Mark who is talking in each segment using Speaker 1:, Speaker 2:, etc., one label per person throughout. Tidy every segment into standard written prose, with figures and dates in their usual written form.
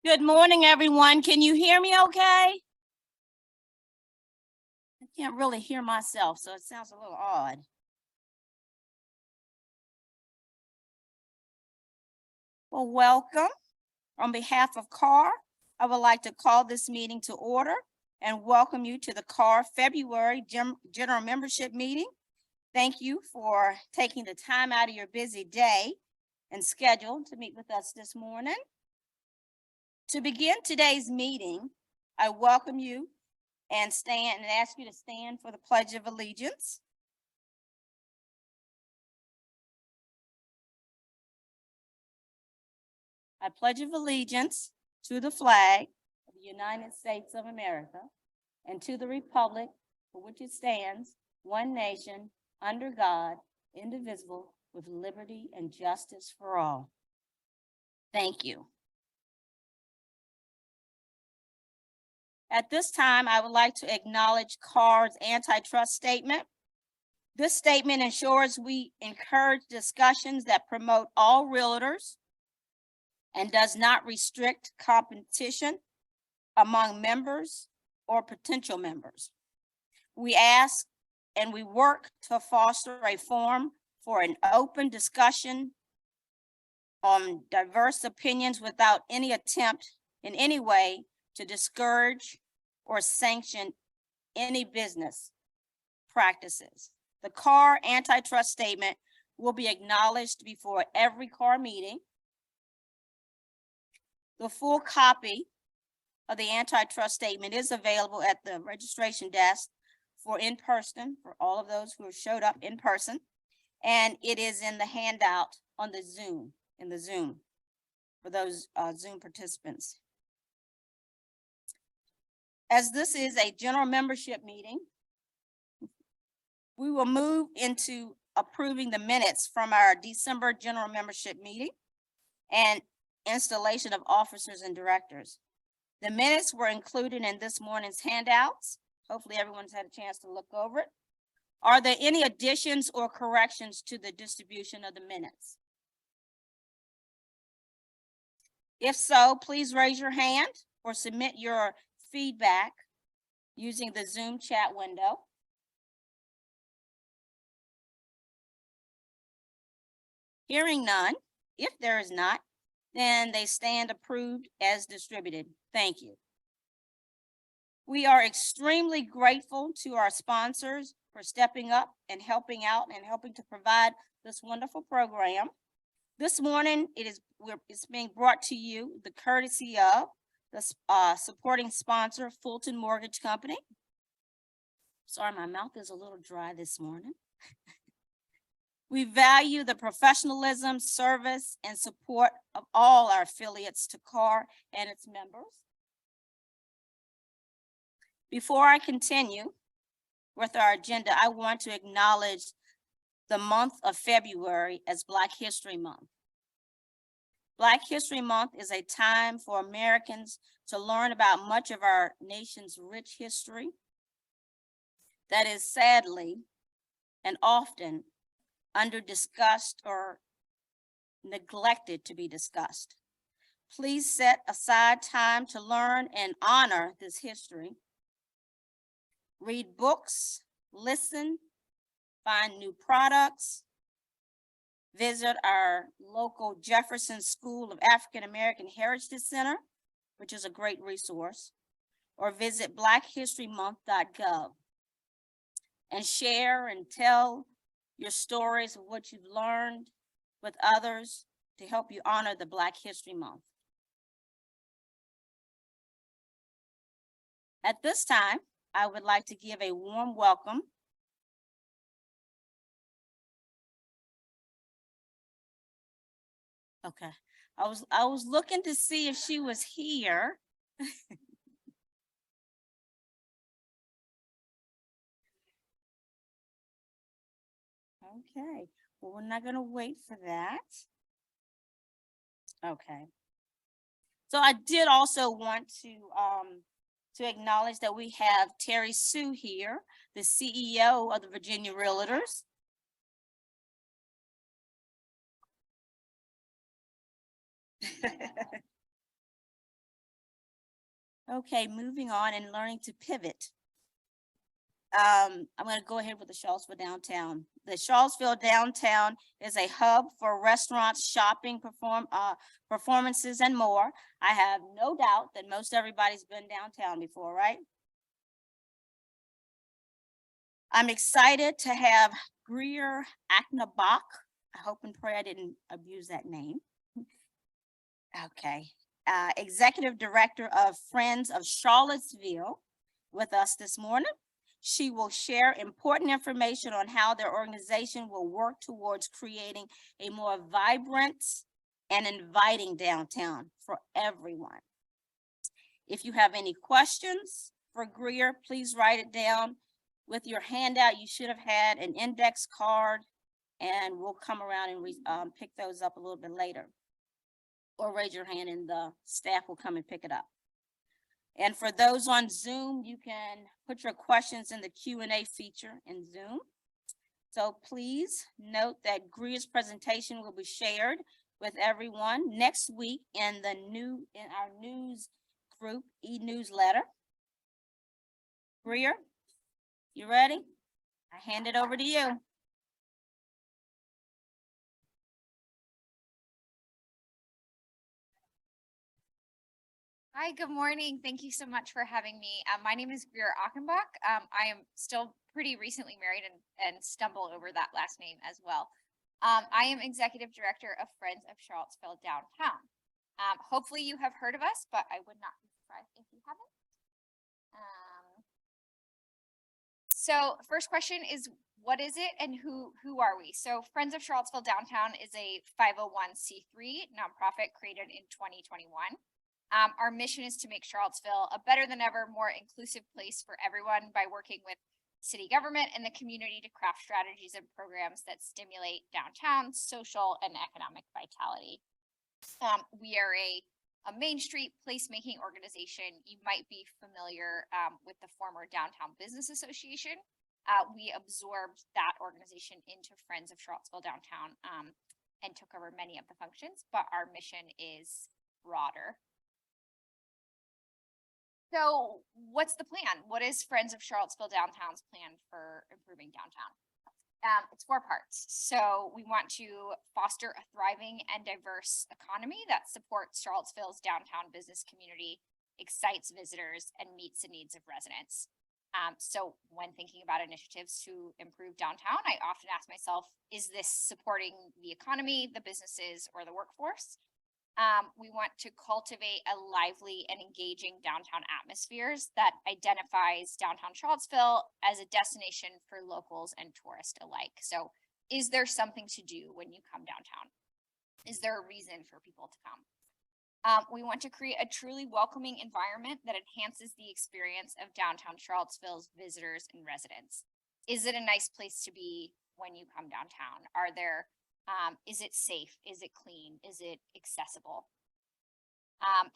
Speaker 1: Good morning, everyone. Can you hear me okay? I can't really hear myself, so it sounds a little odd. Well, welcome. On behalf of CAR, I would like to call this meeting to order and welcome you to the CAR February General Membership Meeting. Thank you for taking the time out of your busy day and schedule to meet with us this morning. To begin today's meeting, I welcome you and ask you to stand for the Pledge of Allegiance. I pledge allegiance to the flag of the United States of America and to the republic for which it stands, one nation, under God, indivisible, with liberty and justice for all. Thank you. At this time, I would like to acknowledge CAR's antitrust statement. This statement ensures we encourage discussions that promote all realtors and does not restrict competition among members or potential members. We ask and we work to foster a forum for an open discussion on diverse opinions without any attempt in any way to discourage or sanction any business practices. The CAR antitrust statement will be acknowledged before every CAR meeting. The full copy of the antitrust statement is available at the registration desk for in-person, for all of those who showed up in person. And it is in the handout on the Zoom, for those Zoom participants. As this is a general membership meeting, we will move into approving the minutes from our December general membership meeting and installation of officers and directors. The minutes were included in this morning's handouts. Hopefully everyone's had a chance to look over it. Are there any additions or corrections to the distribution of the minutes? If so, please raise your hand or submit your feedback using the Zoom chat window. Hearing none, if there is not, then they stand approved as distributed. Thank you. We are extremely grateful to our sponsors for stepping up and helping out and helping to provide this wonderful program. This morning, it's being brought to you the courtesy of the supporting sponsor, Fulton Mortgage Company. Sorry, my mouth is a little dry this morning. We value the professionalism, service, and support of all our affiliates to CAR and its members. Before I continue with our agenda, I want to acknowledge the month of February as Black History Month. Black History Month is a time for Americans to learn about much of our nation's rich history that is sadly and often under-discussed or neglected to be discussed. Please set aside time to learn and honor this history. Read books, listen, find new products, visit our local Jefferson School of African American Heritage Center, which is a great resource, or visit blackhistorymonth.gov and share and tell your stories of what you've learned with others to help you honor the Black History Month. At this time, I would like to give a warm welcome Okay, I was looking to see if she was here. Okay, well, we're not gonna wait for that. Okay. So I did also want to acknowledge that we have Terry Sue here, the CEO of the Virginia Realtors. Okay, moving on and learning to pivot. I'm gonna go ahead with the Charlottesville downtown. The Charlottesville downtown is a hub for restaurants, shopping, performances, and more. I have no doubt that most everybody's been downtown before, right? I'm excited to have Greer Aknabach. I hope and pray I didn't abuse that name. Okay. Executive Director of Friends of Charlottesville with us this morning. She will share important information on how their organization will work towards creating a more vibrant and inviting downtown for everyone. If you have any questions for Greer, please write it down. With your handout, you should have had an index card, and we'll come around and pick those up a little bit later. Or raise your hand and the staff will come and pick it up. And for those on Zoom, you can put your questions in the Q&A feature in Zoom. So please note that Greer's presentation will be shared with everyone next week in our news group, e-newsletter. Greer, you ready? I hand it over to you.
Speaker 2: Hi, good morning. Thank you so much for having me. My name is Greer Achenbach. I am still pretty recently married and stumble over that last name as well. I am Executive Director of Friends of Charlottesville Downtown. Hopefully you have heard of us, but I would not be surprised if you haven't. So first question is, what is it and who are we? So Friends of Charlottesville Downtown is a 501c3 nonprofit created in 2021. Our mission is to make Charlottesville a better than ever, more inclusive place for everyone by working with city government and the community to craft strategies and programs that stimulate downtown social and economic vitality. We are a Main Street placemaking organization. You might be familiar with the former Downtown Business Association. We absorbed that organization into Friends of Charlottesville Downtown and took over many of the functions, but our mission is broader. So what's the plan? What is Friends of Charlottesville Downtown's plan for improving downtown? It's 4 parts. So we want to foster a thriving and diverse economy that supports Charlottesville's downtown business community, excites visitors, and meets the needs of residents. So when thinking about initiatives to improve downtown, I often ask myself, is this supporting the economy, the businesses, or the workforce? We want to cultivate a lively and engaging downtown atmospheres that identifies downtown Charlottesville as a destination for locals and tourists alike. So is there something to do when you come downtown? Is there a reason for people to come? We want to create a truly welcoming environment that enhances the experience of downtown Charlottesville's visitors and residents. Is it a nice place to be when you come downtown? Is it safe? Is it clean? Is it accessible?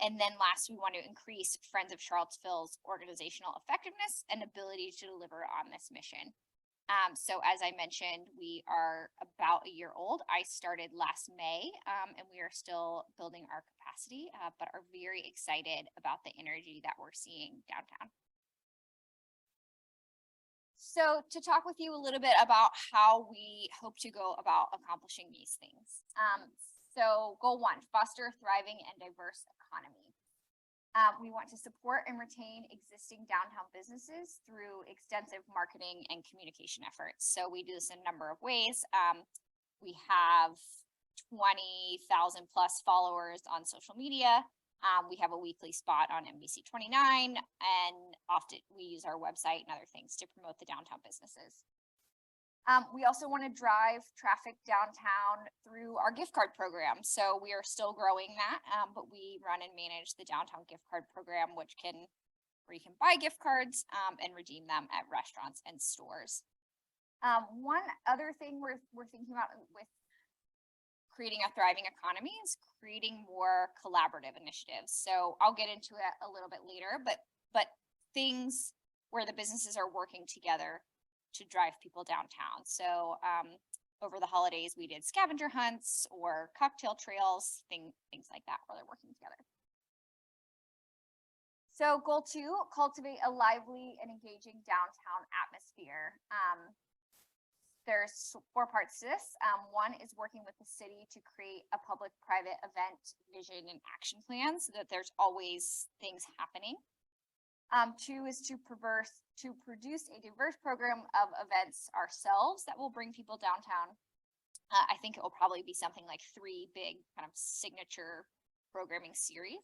Speaker 2: And then last, we want to increase Friends of Charlottesville's organizational effectiveness and ability to deliver on this mission. So as I mentioned, we are about a year old. I started last May, and we are still building our capacity, but are very excited about the energy that we're seeing downtown. So to talk with you a little bit about how we hope to go about accomplishing these things. So goal 1, foster a thriving and diverse economy. We want to support and retain existing downtown businesses through extensive marketing and communication efforts. So we do this in a number of ways. We have 20,000 plus followers on social media. We have a weekly spot on NBC 29, and often we use our website and other things to promote the downtown businesses. We also want to drive traffic downtown through our gift card program. So we are still growing that, but we run and manage the downtown gift card program, where you can buy gift cards and redeem them at restaurants and stores. One other thing we're thinking about with creating a thriving economy is creating more collaborative initiatives. So I'll get into it a little bit later, but things where the businesses are working together to drive people downtown. So over the holidays, we did scavenger hunts or cocktail trails, things like that, where they're working together. So goal 2, cultivate a lively and engaging downtown atmosphere. There's 4 parts to this. 1 is working with the city to create a public-private event vision and action plan so that there's always things happening. 2 is to produce a diverse program of events ourselves that will bring people downtown. I think it will probably be something like 3 big kind of signature programming series.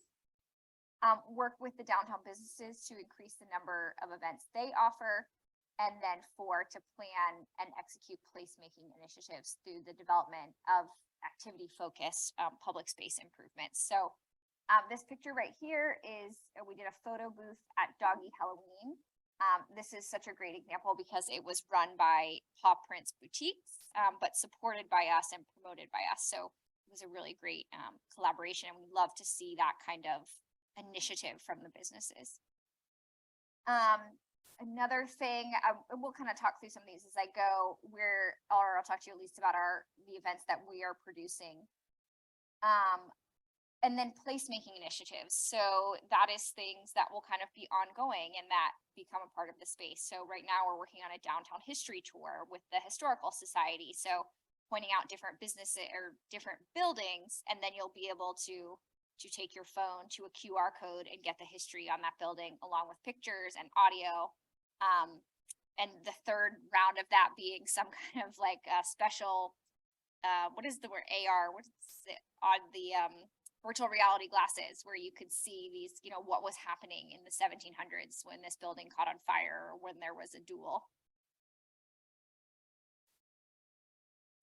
Speaker 2: Work with the downtown businesses to increase the number of events they offer. And then 4, to plan and execute placemaking initiatives through the development of activity-focused public space improvements. So this picture right here is, we did a photo booth at Doggy Halloween. This is such a great example because it was run by Paw Prints Boutiques, but supported by us and promoted by us. So it was a really great collaboration, and we love to see that kind of initiative from the businesses. Another thing, we'll kind of talk through some of these as I go, or I'll talk to you at least about the events that we are producing. And then placemaking initiatives. So that is things that will kind of be ongoing and that become a part of the space. So right now we're working on a downtown history tour with the Historical Society. So pointing out different businesses or different buildings, and then you'll be able to take your phone to a QR code and get the history on that building along with pictures and audio. And the third round of that being some kind of like a special, what is the word, AR, what is it, on the virtual reality glasses, where you could see these, what was happening in the 1700s when this building caught on fire or when there was a duel.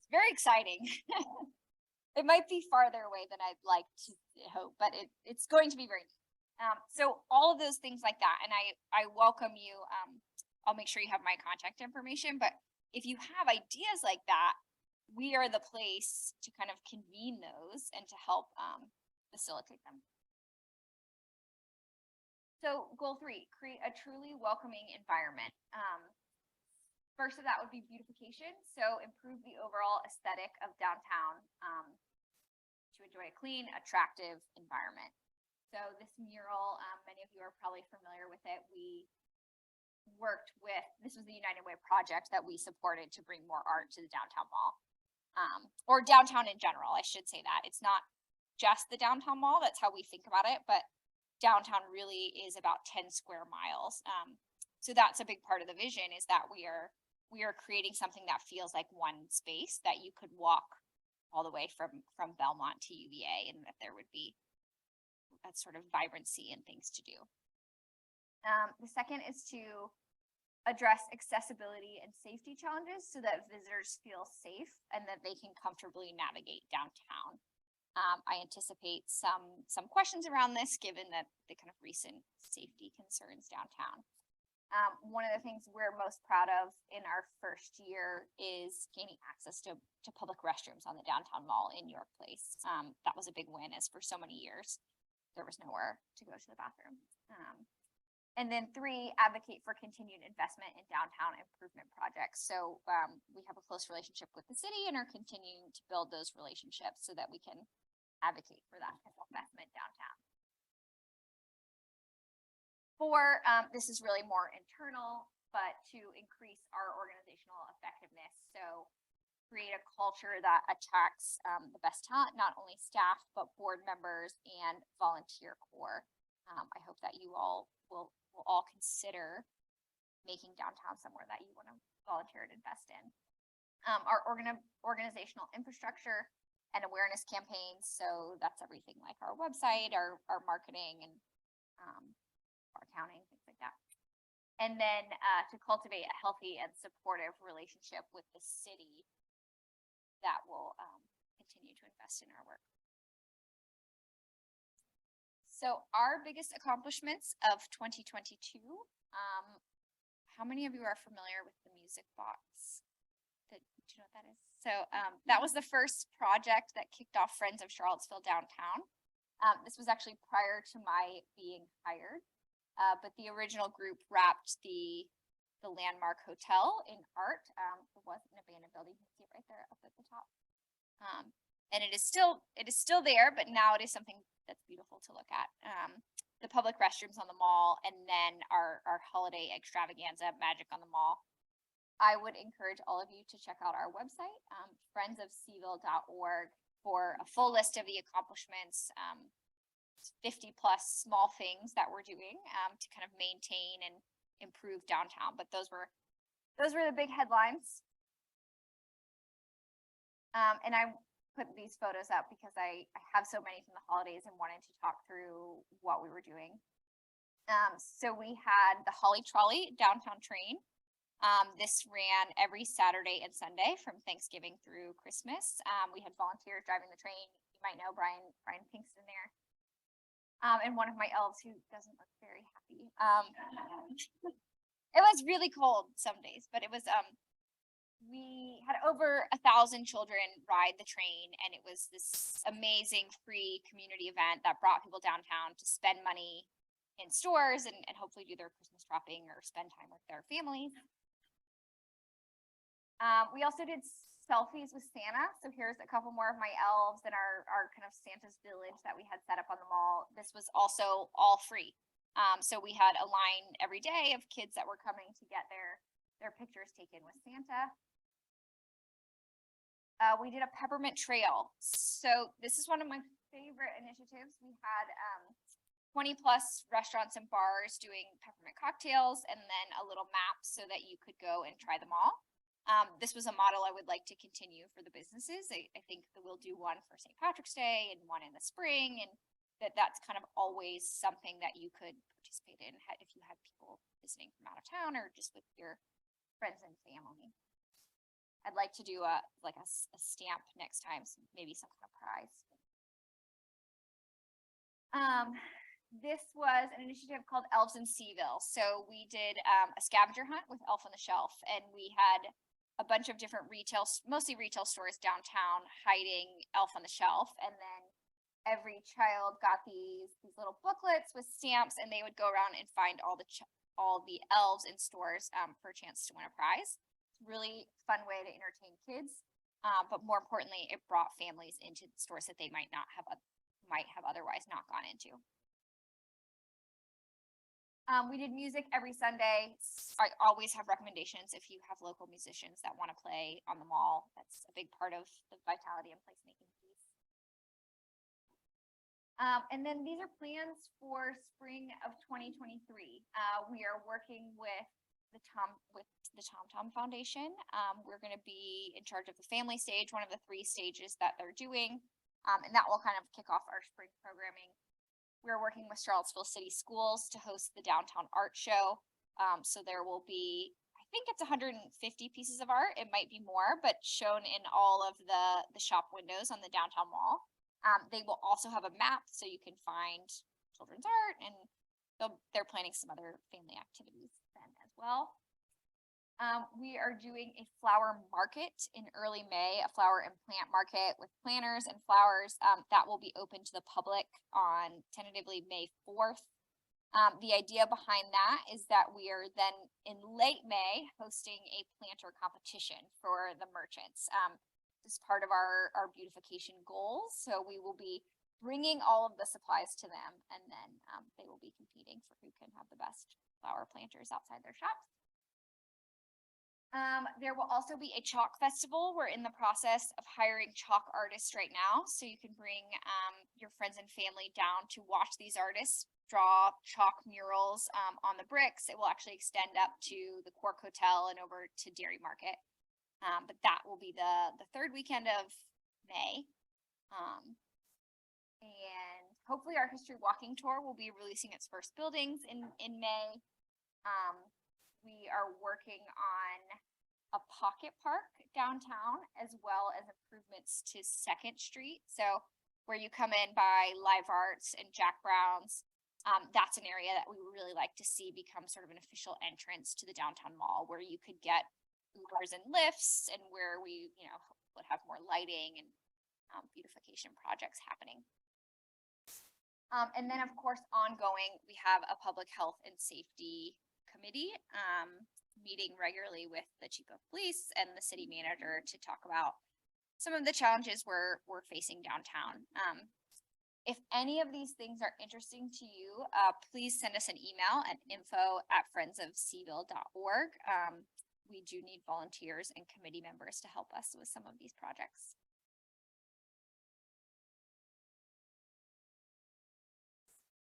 Speaker 2: It's very exciting. It might be farther away than I'd like to hope, but it's going to be very neat. So all of those things like that, and I welcome you. I'll make sure you have my contact information, but if you have ideas like that, we are the place to kind of convene those and to help facilitate them. So goal 3, create a truly welcoming environment. First of that would be beautification. So improve the overall aesthetic of downtown to enjoy a clean, attractive environment. So this mural, many of you are probably familiar with it. We worked with, this was the United Way project that we supported to bring more art to the downtown mall. Or downtown in general, I should say that. It's not just the downtown mall, that's how we think about it, but downtown really is about 10 square miles. So that's a big part of the vision, is that we are creating something that feels like one space, that you could walk all the way from Belmont to UVA, and that there would be that sort of vibrancy and things to do. The second is to address accessibility and safety challenges so that visitors feel safe and that they can comfortably navigate downtown. I anticipate some questions around this, given that the kind of recent safety concerns downtown. One of the things we're most proud of in our first year is gaining access to public restrooms on the downtown mall in York Place. That was a big win, as for so many years there was nowhere to go to the bathroom. And then 3, advocate for continued investment in downtown improvement projects. So we have a close relationship with the city and are continuing to build those relationships so that we can advocate for that type of investment downtown. 4, this is really more internal, but to increase our organizational effectiveness. So create a culture that attracts the best talent, not only staff, but board members and volunteer corps. I hope that you all will all consider making downtown somewhere that you want to volunteer and invest in. Our organizational infrastructure and awareness campaigns. So that's everything like our website, our marketing, and our accounting, things like that. And then to cultivate a healthy and supportive relationship with the city that will continue to invest in our work. So our biggest accomplishments of 2022, how many of you are familiar with the music box? Do you know what that is? So that was the first project that kicked off Friends of Charlottesville Downtown. This was actually prior to my being hired, but the original group wrapped the Landmark Hotel in art. It was an abandoned building. You can see it right there up at the top. And it is still there, but now it is something that's beautiful to look at. the public restrooms on the mall, and then our holiday extravaganza, Magic on the Mall. I would encourage all of you to check out our website, friendsofseville.org, for a full list of the accomplishments, 50 plus small things that we're doing to kind of maintain and improve downtown. But those were the big headlines. And I put these photos up because I have so many from the holidays and wanted to talk through what we were doing. So we had the Holly Trolley downtown train. This ran every Saturday and Sunday from Thanksgiving through Christmas. We had volunteers driving the train. You might know Brian Pinkston there. And one of my elves who doesn't look very happy. It was really cold some days, but it was, we had over 1,000 children ride the train, and it was this amazing free community event that brought people downtown to spend money in stores and hopefully do their Christmas shopping or spend time with their families. We also did selfies with Santa. So here's a couple more of my elves and our kind of Santa's village that we had set up on the mall. This was also all free. So we had a line every day of kids that were coming to get their pictures taken with Santa. We did a peppermint trail. So this is one of my favorite initiatives. We had 20 plus restaurants and bars doing peppermint cocktails, and then a little map so that you could go and try them all. This was a model I would like to continue for the businesses. I think that we'll do one for St. Patrick's Day and one in the spring, and that's kind of always something that you could participate in if you had people visiting from out of town or just with your friends and family. I'd like to do a stamp next time, so maybe some kind of prize. This was an initiative called Elves in Seville. So we did a scavenger hunt with Elf on the Shelf, and we had a bunch of different mostly retail stores downtown hiding Elf on the Shelf. And then every child got these little booklets with stamps, and they would go around and find all the elves in stores for a chance to win a prize. Really fun way to entertain kids, but more importantly, it brought families into the stores that they might have otherwise not gone into. We did music every Sunday. I always have recommendations if you have local musicians that want to play on the mall. That's a big part of the vitality and placemaking piece. And then these are plans for spring of 2023. We are working with the TomTom Foundation. We're going to be in charge of the family stage, one of the 3 stages that they're doing, and that will kind of kick off our spring programming. We're working with Charlottesville City Schools to host the Downtown Art Show. So there will be, I think it's 150 pieces of art. It might be more, but shown in all of the shop windows on the downtown mall. They will also have a map so you can find children's art, and they're planning some other family activities then as well. We are doing a flower market in early May, a flower and plant market with planters and flowers that will be open to the public on tentatively May 4th. The idea behind that is that we are then in late May hosting a planter competition for the merchants. This is part of our beautification goals. So we will be bringing all of the supplies to them, and then they will be competing for who can have the best flower planters outside their shops. There will also be a chalk festival. We're in the process of hiring chalk artists right now. So you can bring your friends and family down to watch these artists draw chalk murals on the bricks. It will actually extend up to the Quark Hotel and over to Dairy Market. But that will be the 3rd weekend of May. And hopefully our history walking tour will be releasing its first buildings in May. We are working on a pocket park downtown, as well as improvements to 2nd Street. So where you come in by Live Arts and Jack Brown's, that's an area that we would really like to see become sort of an official entrance to the downtown mall, where you could get Ubers and lifts, and where we, would have more lighting and beautification projects happening. And then of course, ongoing, we have a public health and safety committee meeting regularly with the chief of police and the city manager to talk about some of the challenges we're facing downtown. If any of these things are interesting to you, please send us an email at info@friendsofseville.org. We do need volunteers and committee members to help us with some of these projects.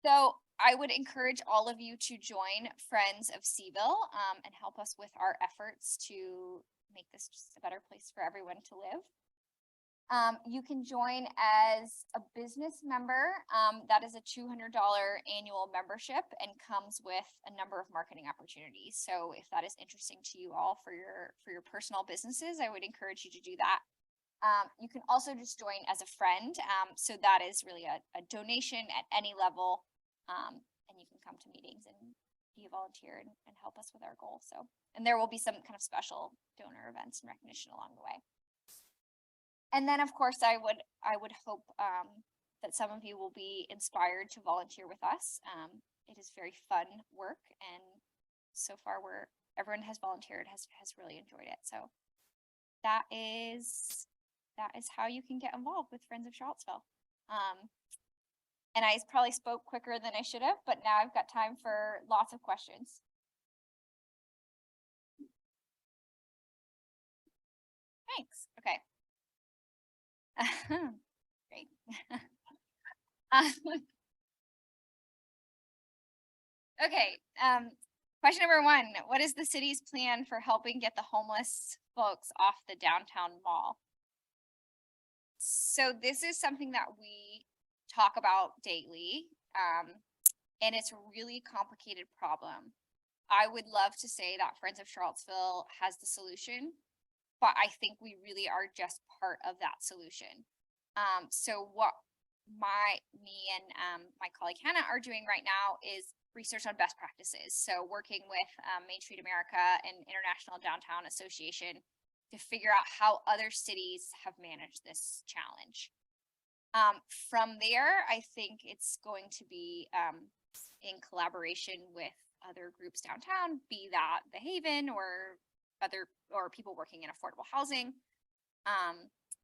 Speaker 2: So I would encourage all of you to join Friends of Seville and help us with our efforts to make this just a better place for everyone to live. You can join as a business member. That is a $200 annual membership and comes with a number of marketing opportunities. So if that is interesting to you all for your personal businesses, I would encourage you to do that. You can also just join as a friend. So that is really a donation at any level. And you can come to meetings and be a volunteer and help us with our goal. So, and there will be some kind of special donor events and recognition along the way. And then, of course, I would hope that some of you will be inspired to volunteer with us. It is very fun work, and so far everyone has volunteered has really enjoyed it. So that is how you can get involved with Friends of Charlottesville. And I probably spoke quicker than I should have, but now I've got time for lots of questions. Thanks. Okay. Great. Okay. Question number 1, what is the city's plan for helping get the homeless folks off the downtown mall? So this is something that we talk about daily. And it's a really complicated problem. I would love to say that Friends of Charlottesville has the solution, but I think we really are just part of that solution. So what me and my colleague Hannah are doing right now is research on best practices. So working with Main Street America and International Downtown Association to figure out how other cities have managed this challenge. From there, I think it's going to be in collaboration with other groups downtown, be that the Haven or people working in affordable housing.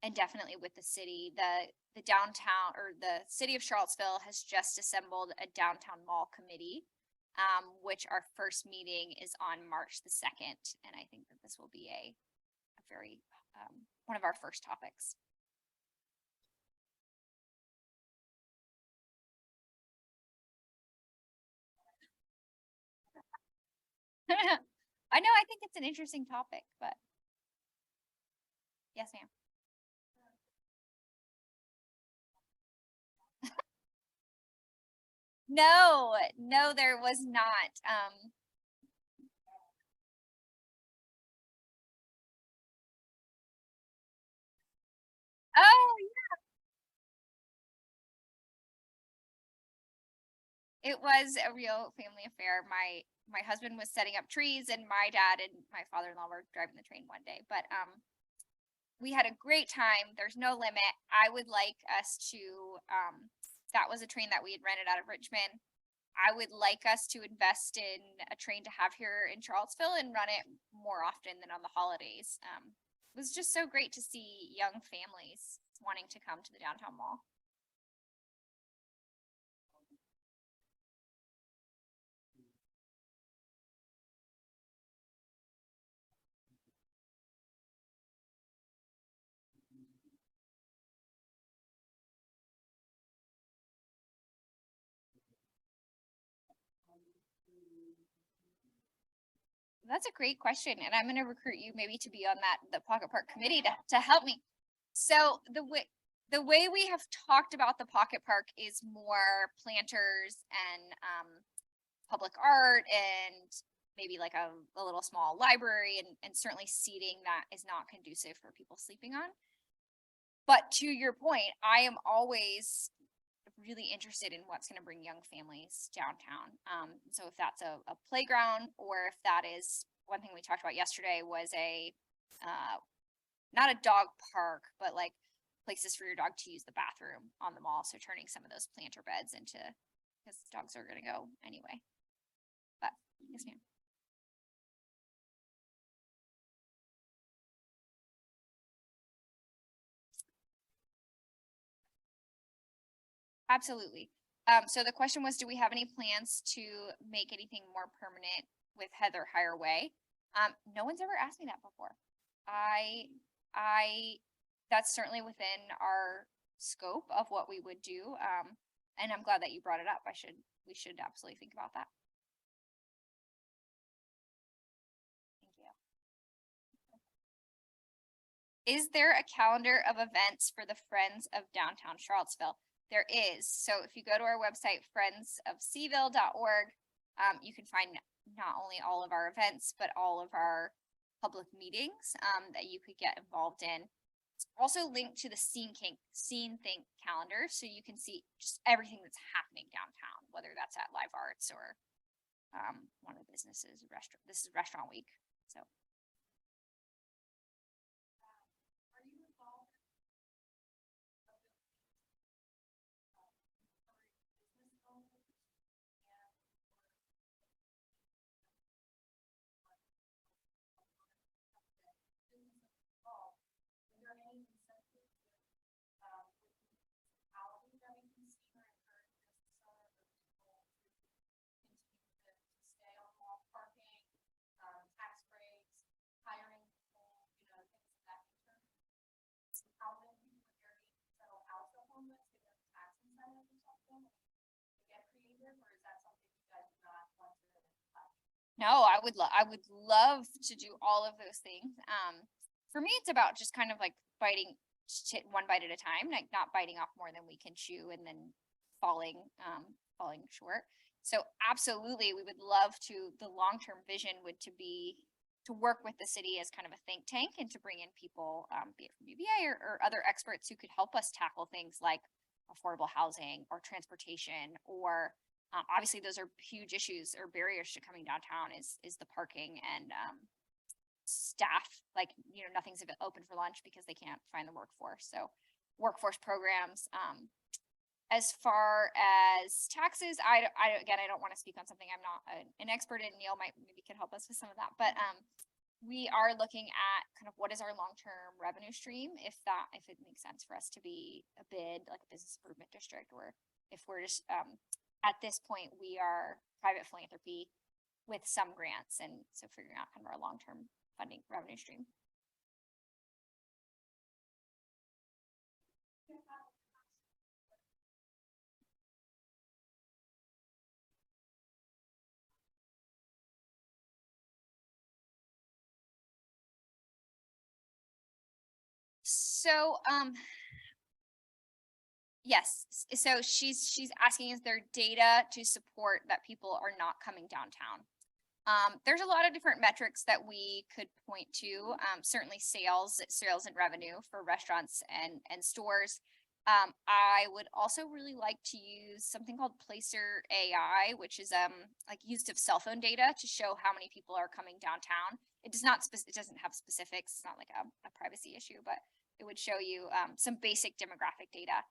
Speaker 2: And definitely with the city, the downtown or the city of Charlottesville has just assembled a downtown mall committee, which our first meeting is on March the 2nd. And I think that this will be a very, one of our first topics. I know, I think it's an interesting topic, but yes, ma'am. No, there was not. Oh, it was a real family affair. My husband was setting up trees, and my dad and my father-in-law were driving the train one day. But we had a great time. There's no limit. I would like us to that was a train that we had rented out of Richmond. I would like us to invest in a train to have here in Charlottesville and run it more often than on the holidays. It was just so great to see young families wanting to come to the downtown mall. That's a great question, and I'm going to recruit you maybe to be on the Pocket Park committee to help me. So the way we have talked about the Pocket Park is more planters and public art and maybe like a little small library and certainly seating that is not conducive for people sleeping on. But to your point, I am always really interested in what's going to bring young families downtown. So if that's a playground, or if that is one thing we talked about yesterday was not a dog park, but like places for your dog to use the bathroom on the mall. So turning some of those planter beds into, because dogs are going to go anyway. But yes, ma'am. Absolutely. So the question was, do we have any plans to make anything more permanent with Heather Higher No one's ever asked me that before. I, that's certainly within our scope of what we would do. And I'm glad that you brought it up. We should absolutely think about that. Thank you. Is there a calendar of events for the Friends of Downtown Charlottesville? There is. So if you go to our website, friendsofseville.org, you can find not only all of our events, but all of our public meetings that you could get involved in. It's also linked to the Scene Think calendar, so you can see just everything that's happening downtown, whether that's at Live Arts or one of the businesses, restaurant. This is Restaurant Week, so. No, I would love to do all of those things. For me, it's about just kind of like biting one bite at a time, like not biting off more than we can chew and then falling short. So absolutely, we would love to, the long-term vision would to be to work with the city as kind of a think tank and to bring in people, be it from UVA or other experts who could help us tackle things like affordable housing or transportation or obviously those are huge issues or barriers to coming downtown is the parking and staff, like, you know, nothing's open for lunch because they can't find the workforce. So workforce programs. As far as taxes, again, I don't want to speak on something I'm not an expert in. Neil maybe could help us with some of that, but we are looking at kind of what is our long-term revenue stream, if it makes sense for us to be a bid, like a business improvement district, or if we're just at this point, we are private philanthropy with some grants. And so figuring out kind of our long-term funding revenue stream. So, yes. So she's asking, is there data to support that people are not coming downtown? There's a lot of different metrics that we could point to. Certainly sales and revenue for restaurants and stores. I would also really like to use something called Placer AI, which is like use of cell phone data to show how many people are coming downtown. It doesn't have specifics. It's not like a privacy issue, but it would show you some basic demographic data.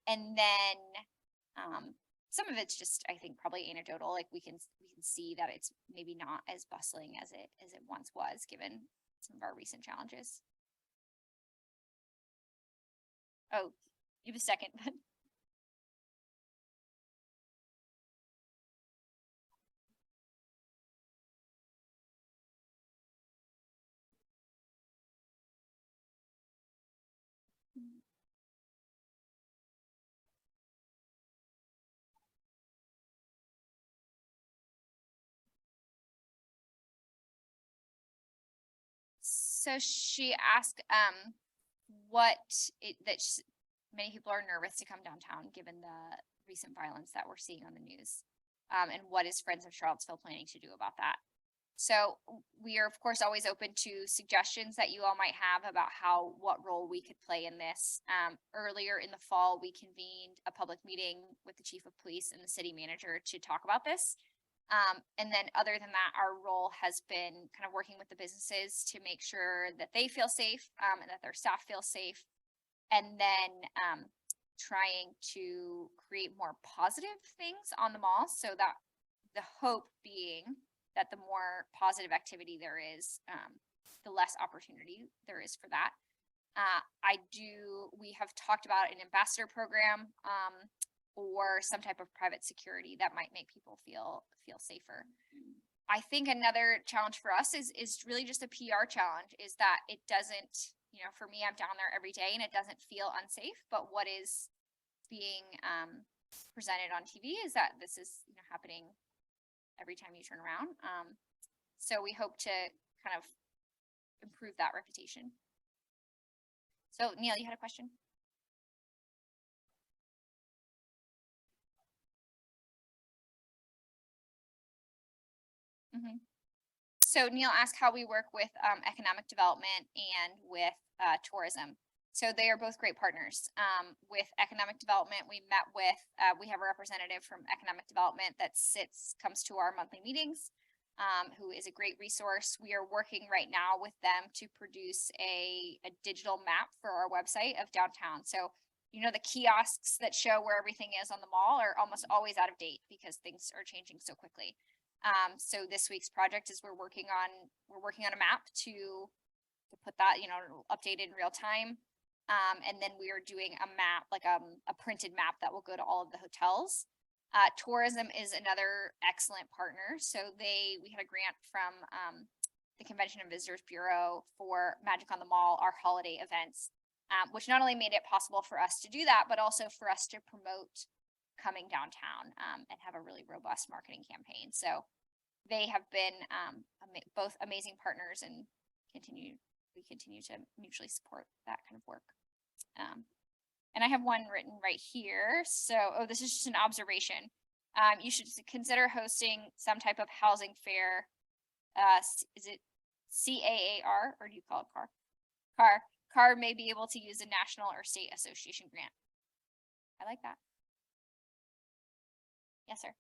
Speaker 2: And then some of it's just, I think, probably anecdotal. Like we can see that it's maybe not as bustling as it once was, given some of our recent challenges. Oh, you have a second. So she asked, many people are nervous to come downtown given the recent violence that we're seeing on the news. And what is Friends of Charlottesville planning to do about that? So we are, of course, always open to suggestions that you all might have about what role we could play in this. Earlier in the fall, we convened a public meeting with the chief of police and the city manager to talk about this. And then other than that, our role has been kind of working with the businesses to make sure that they feel safe and that their staff feel safe. And then trying to create more positive things on the mall so that the hope being that the more positive activity there is, the less opportunity there is for that. We have talked about an ambassador program, or some type of private security that might make people feel safer. I think another challenge for us is really just a PR challenge, is that it doesn't, for me, I'm down there every day and it doesn't feel unsafe, but what is being presented on TV is that this is, happening every time you turn around. So we hope to kind of improve that reputation. So Neil, you had a question? So Neil asked how we work with economic development and with tourism. So they are both great partners. With economic development, we met with, we have a representative from economic development that comes to our monthly meetings, who is a great resource. We are working right now with them to produce a digital map for our website of downtown. So, the kiosks that show where everything is on the mall are almost always out of date because things are changing so quickly. So this week's project is we're working on a map to put that, updated in real time. And then we are doing a map, like a printed map that will go to all of the hotels. Tourism is another excellent partner. So we had a grant from the Convention and Visitors Bureau for Magic on the Mall, our holiday events, which not only made it possible for us to do that, but also for us to promote coming downtown and have a really robust marketing campaign. So they have been both amazing partners, and we continue to mutually support that kind of work. And I have one written right here. So, this is just an observation. You should consider hosting some type of housing fair. Is it CAAR, or do you call it CAR? CAR may be able to use a national or state association grant. I like that. Yes, sir.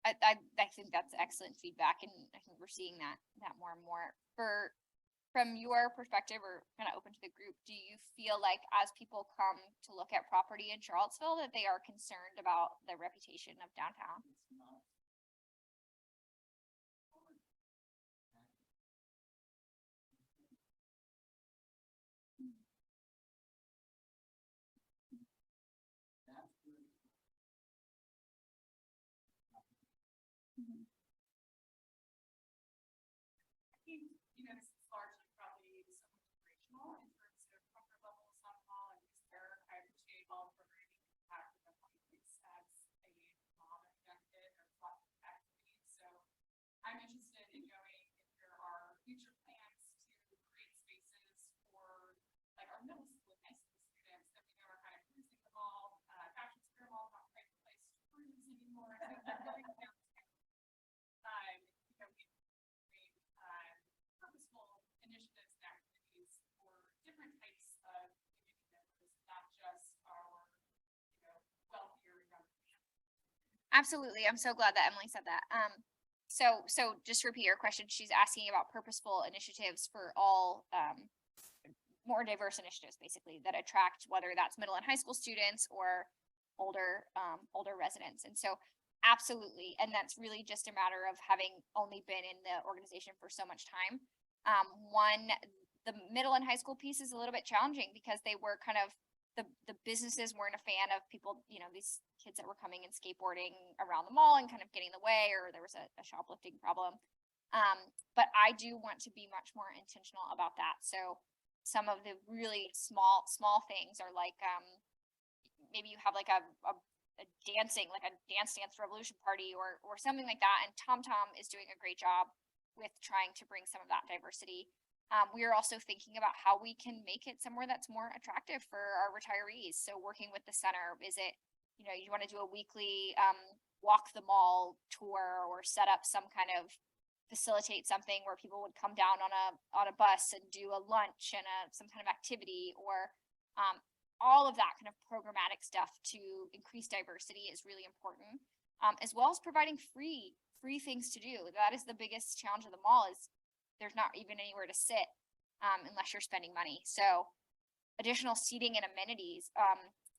Speaker 2: I think that's excellent feedback, and I think we're seeing that more and more. From your perspective, or kind of open to the group, do you feel like as people come to look at property in Charlottesville that they are concerned about the reputation of downtown?
Speaker 3: This is largely probably somewhat operational in terms of comfort levels on the mall, and is there, I appreciate all programming impact of the points as a mom objective or plot activity. So I'm interested in knowing if there are future plans to create spaces for like our middle school and high school students that we know are kind of cruising the mall. Fashion Square Mall, not quite the place to cruise anymore. I think they're going downtown. Purposeful initiatives and activities for different types of community members, not just our, wealthier young people.
Speaker 2: Absolutely. I'm so glad that Emily said that. So just to repeat your question, she's asking about purposeful initiatives for all, more diverse initiatives, basically, that attract, whether that's middle and high school students or older residents. And so absolutely. And that's really just a matter of having only been in the organization for so much time. The middle and high school piece is a little bit challenging because they were kind of, the businesses weren't a fan of people, these kids that were coming and skateboarding around the mall and kind of getting in the way, or there was a shoplifting problem. But I do want to be much more intentional about that. So some of the really small things are like, maybe you have like a dancing, like a dance revolution party or something like that. And TomTom is doing a great job with trying to bring some of that diversity. We are also thinking about how we can make it somewhere that's more attractive for our retirees. So working with the center, is it, you want to do a weekly walk the mall tour, or set up some kind of, facilitate something where people would come down on a bus and do a lunch and some kind of activity, or all of that kind of programmatic stuff to increase diversity is really important. As well as providing free things to do. That is the biggest challenge of the mall, is there's not even anywhere to sit unless you're spending money. So additional seating and amenities,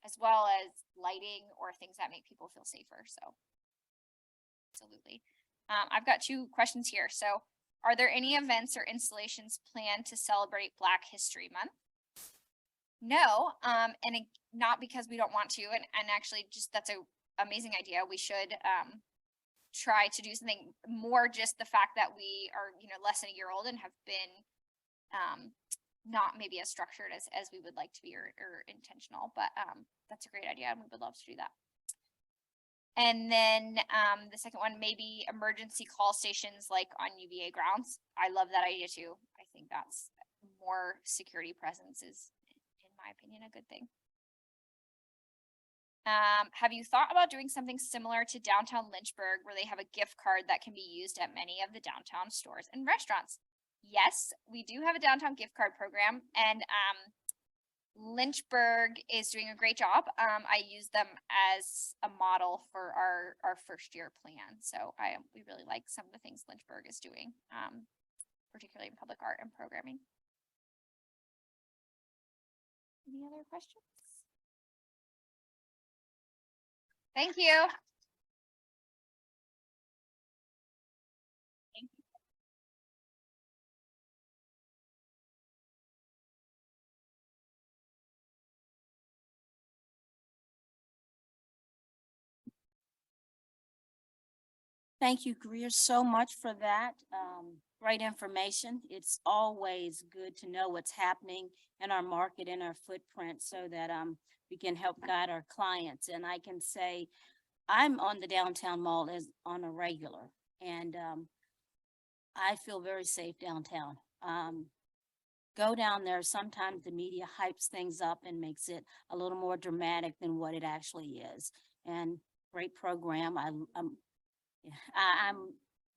Speaker 2: as well as lighting or things that make people feel safer. So absolutely. I've got 2 questions here. So are there any events or installations planned to celebrate Black History Month? No, not because we don't want to, and actually just that's a amazing idea. We should try to do something more, just the fact that we are, less than a year old and have been not maybe as structured as we would like to be, or intentional, but that's a great idea and we would love to do that. And then the second one, maybe emergency call stations like on UVA grounds. I love that idea too. I think that's more security presence is, in my opinion, a good thing. Have you thought about doing something similar to downtown Lynchburg, where they have a gift card that can be used at many of the downtown stores and restaurants? Yes, we do have a downtown gift card program, and Lynchburg is doing a great job. I use them as a model for our first year plan. So we really like some of the things Lynchburg is doing, particularly in public art and programming. Any other questions? Thank you.
Speaker 1: Thank you, Greer, so much for that. Great information. It's always good to know what's happening in our market, in our footprint, so that we can help guide our clients. And I can say, I'm on the downtown mall as on a regular, and I feel very safe downtown. Go down there, sometimes the media hypes things up and makes it a little more dramatic than what it actually is. And great program. I'm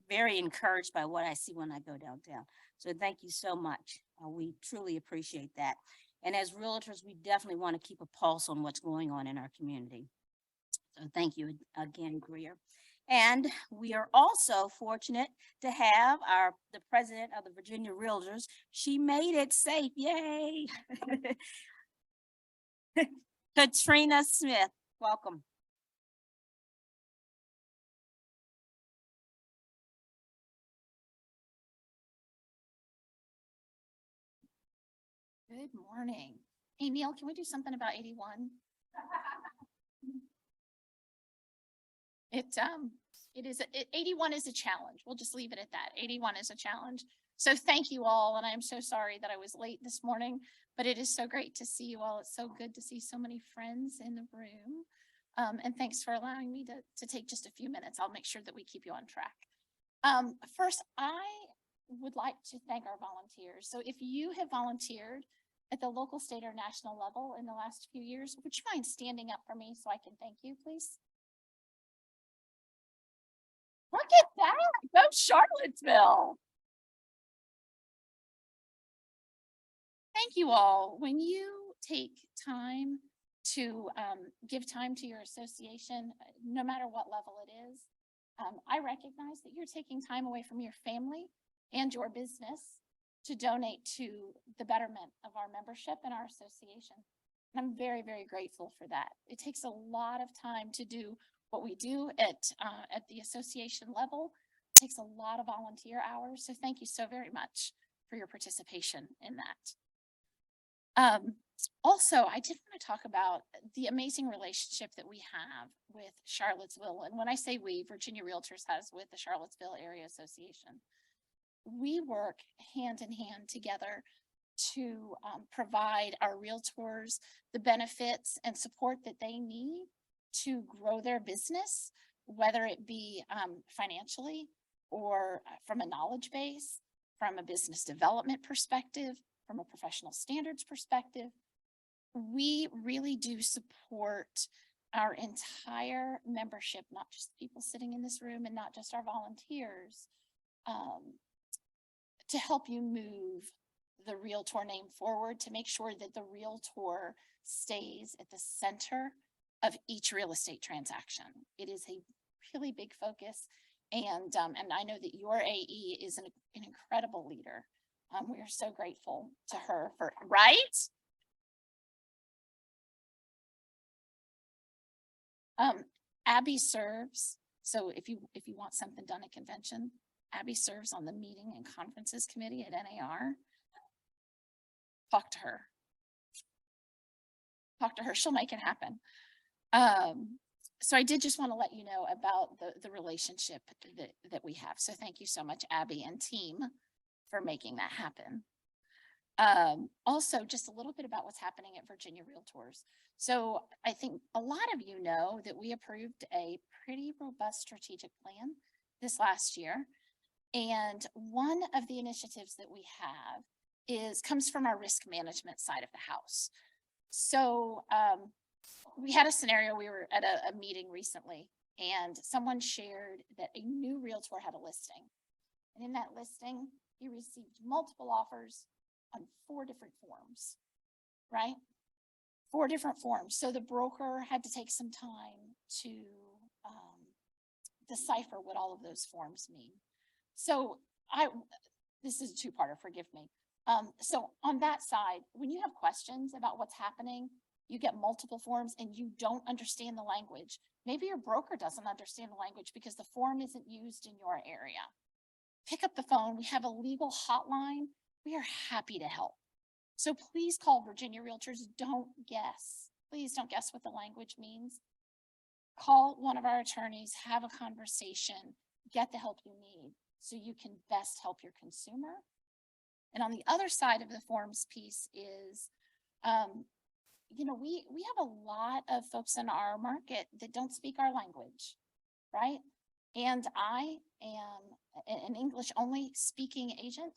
Speaker 1: very encouraged by what I see when I go downtown. So thank you so much. We truly appreciate that. And as realtors, we definitely want to keep a pulse on what's going on in our community. So thank you again, Greer. And we are also fortunate to have the president of the Virginia Realtors. She made it safe. Yay. Katrina Smith, welcome.
Speaker 4: Good morning. Hey, Neil, can we do something about 81? It is, 81 is a challenge. We'll just leave it at that. 81 is a challenge. So thank you all. And I'm so sorry that I was late this morning, but it is so great to see you all. It's so good to see so many friends in the room. And thanks for allowing me to take just a few minutes. I'll make sure that we keep you on track. First, I would like to thank our volunteers. So if you have volunteered at the local, state, or national level in the last few years, would you mind standing up for me so I can thank you, please? Look at that. Go Charlottesville. Thank you all. When you take time to give time to your association, no matter what level it is, I recognize that you're taking time away from your family and your business to donate to the betterment of our membership and our association. And I'm very, very grateful for that. It takes a lot of time to do what we do at the association level. It takes a lot of volunteer hours. So thank you so very much for your participation in that. Also, I did want to talk about the amazing relationship that we have with Charlottesville. And when I say we, Virginia Realtors has with the Charlottesville Area Association. We work hand in hand together to provide our realtors the benefits and support that they need to grow their business, whether it be financially or from a knowledge base, from a business development perspective, from a professional standards perspective. We really do support our entire membership, not just the people sitting in this room and not just our volunteers, to help you move the Realtor name forward, to make sure that the Realtor stays at the center of each real estate transaction. It is a really big focus. And I know that your AE is an incredible leader. We are so grateful to her for, right? Abby serves. So if you want something done at convention, Abby serves on the meeting and conferences committee at NAR. Talk to her. Talk to her. She'll make it happen. So I did just want to let you know about the relationship that we have. So thank you so much, Abby and team, for making that happen. Also, just a little bit about what's happening at Virginia Realtors. So I think a lot of you know that we approved a pretty robust strategic plan this last year. And one of the initiatives that we have comes from our risk management side of the house. So we had a scenario, we were at a meeting recently, and someone shared that a new realtor had a listing. And in that listing, he received multiple offers on 4 different forms, right? 4 different forms. So the broker had to take some time to decipher what all of those forms mean. So this is a 2-parter, forgive me. So on that side, when you have questions about what's happening, you get multiple forms and you don't understand the language. Maybe your broker doesn't understand the language because the form isn't used in your area. Pick up the phone. We have a legal hotline. We are happy to help. So please call Virginia Realtors. Don't guess. Please don't guess what the language means. Call one of our attorneys, have a conversation, get the help you need so you can best help your consumer. And on the other side of the forms piece is, we have a lot of folks in our market that don't speak our language, right? And I am an English only speaking agent.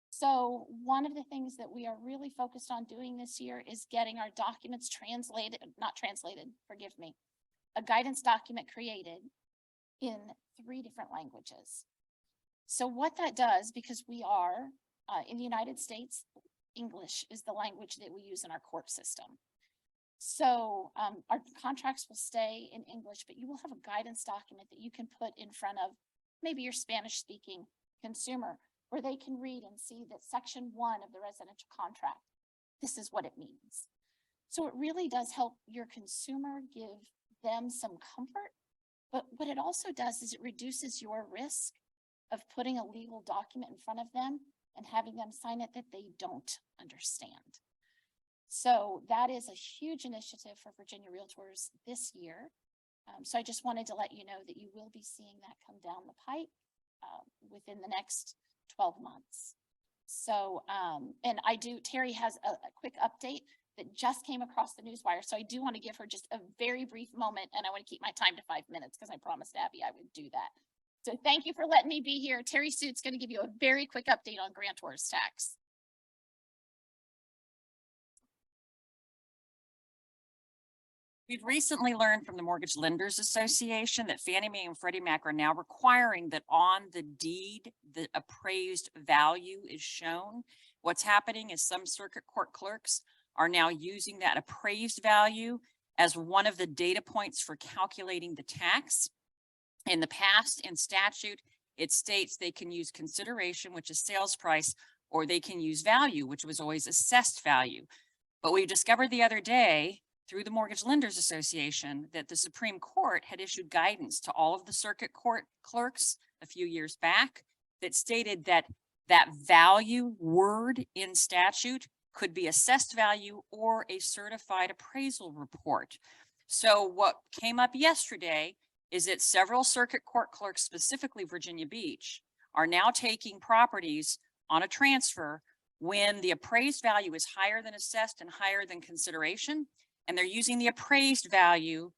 Speaker 4: So one of the things that we are really focused on doing this year is getting our documents a guidance document created in 3 different languages. So what that does, because we are in the United States, English is the language that we use in our court system. So our contracts will stay in English, but you will have a guidance document that you can put in front of maybe your Spanish speaking consumer, where they can read and see that section 1 of the residential contract, this is what it means. So it really does help your consumer, give them some comfort, but what it also does is it reduces your risk of putting a legal document in front of them and having them sign it that they don't understand. So that is a huge initiative for Virginia Realtors this year. So I just wanted to let you know that you will be seeing that come down the pipe within the next 12 months. So, and Terry has a quick update that just came across the newswire. So I do want to give her just a very brief moment, and I want to keep my time to 5 minutes because I promised Abby I would do that. So thank you for letting me be here. Terry Suit's going to give you a very quick update on grantor's tax.
Speaker 5: We've recently learned from the Mortgage Lenders Association that Fannie Mae and Freddie Mac are now requiring that on the deed, the appraised value is shown. What's happening is some circuit court clerks are now using that appraised value as one of the data points for calculating the tax. In the past, in statute, it states they can use consideration, which is sales price, or they can use value, which was always assessed value. But we discovered the other day through the Mortgage Lenders Association that the Supreme Court had issued guidance to all of the circuit court clerks a few years back that stated that that value word in statute could be assessed value or a certified appraisal report. So what came up yesterday is that several circuit court clerks, specifically Virginia Beach, are now taking properties on a transfer when the appraised value is higher than assessed and higher than consideration, and they're using the appraised value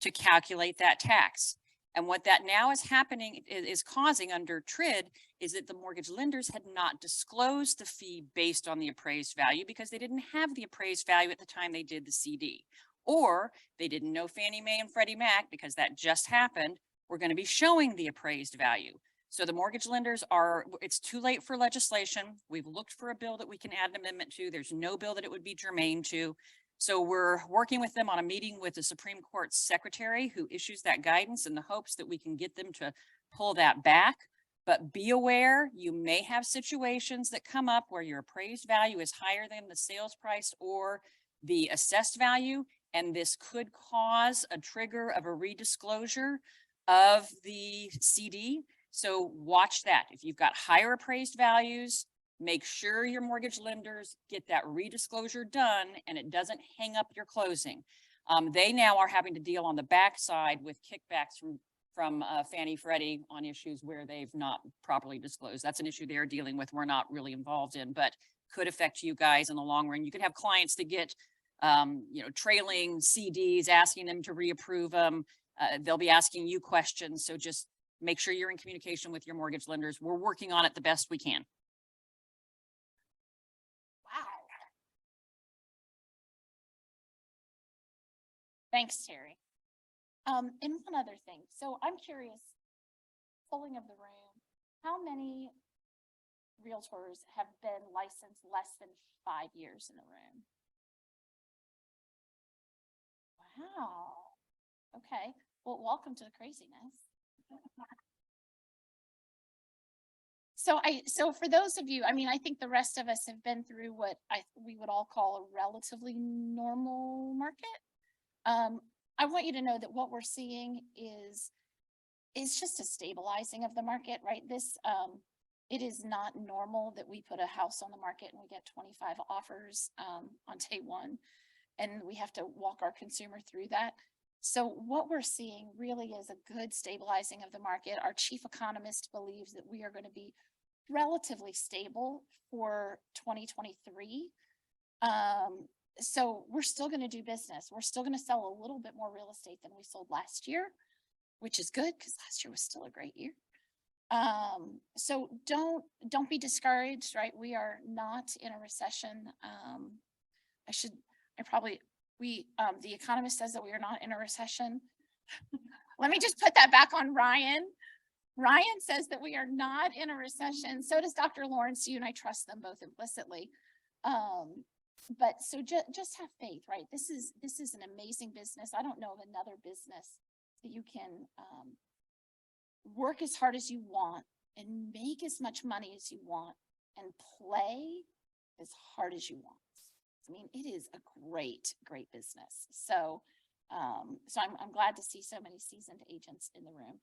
Speaker 5: to calculate that tax. And what that now is happening is causing under TRID is that the mortgage lenders had not disclosed the fee based on the appraised value because they didn't have the appraised value at the time they did the CD. Or they didn't know Fannie Mae and Freddie Mac, because that just happened, were going to be showing the appraised value. So the mortgage lenders are, it's too late for legislation. We've looked for a bill that we can add an amendment to. There's no bill that it would be germane to. So we're working with them on a meeting with the Supreme Court secretary who issues that guidance in the hopes that we can get them to pull that back. But be aware, you may have situations that come up where your appraised value is higher than the sales price or the assessed value. And this could cause a trigger of a redisclosure of the CD. So watch that. If you've got higher appraised values, make sure your mortgage lenders get that redisclosure done and it doesn't hang up your closing. They now are having to deal on the backside with kickbacks from Fannie Freddie on issues where they've not properly disclosed. That's an issue they're dealing with. We're not really involved in, but could affect you guys in the long run. You could have clients that get trailing CDs, asking them to reapprove them. They'll be asking you questions. So just make sure you're in communication with your mortgage lenders. We're working on it the best we can.
Speaker 4: Wow. Thanks, Terry. And one other thing. So I'm curious, polling of the room, how many realtors have been licensed less than 5 years in the room? Wow. Okay. Well, welcome to the craziness. So for those of you, I mean, I think the rest of us have been through what we would all call a relatively normal market. I want you to know that what we're seeing is just a stabilizing of the market, right? It is not normal that we put a house on the market and we get 25 offers on day one, and we have to walk our consumer through that. So what we're seeing really is a good stabilizing of the market. Our chief economist believes that we are going to be relatively stable for 2023. So we're still going to do business. We're still going to sell a little bit more real estate than we sold last year, which is good because last year was still a great year. So don't be discouraged, right? We are not in a recession. The Economist says that we are not in a recession. Let me just put that back on Ryan. Ryan says that we are not in a recession. So does Dr. Lawrence Yu, and I trust them both implicitly. But so just have faith, right? This is an amazing business. I don't know of another business that you can work as hard as you want and make as much money as you want and play as hard as you want. I mean, it is a great, great business. So, I'm glad to see so many seasoned agents in the room.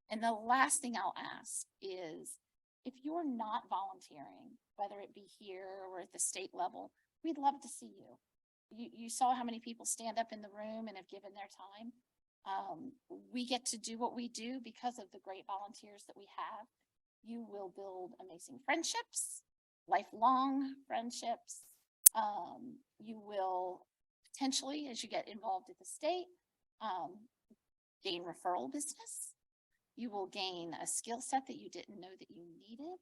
Speaker 4: And the last thing I'll ask is, if you're not volunteering, whether it be here or at the state level, we'd love to see you. You saw how many people stand up in the room and have given their time. We get to do what we do because of the great volunteers that we have. You will build amazing friendships, lifelong friendships. You will potentially, as you get involved at the state, gain referral business. You will gain a skill set that you didn't know that you needed,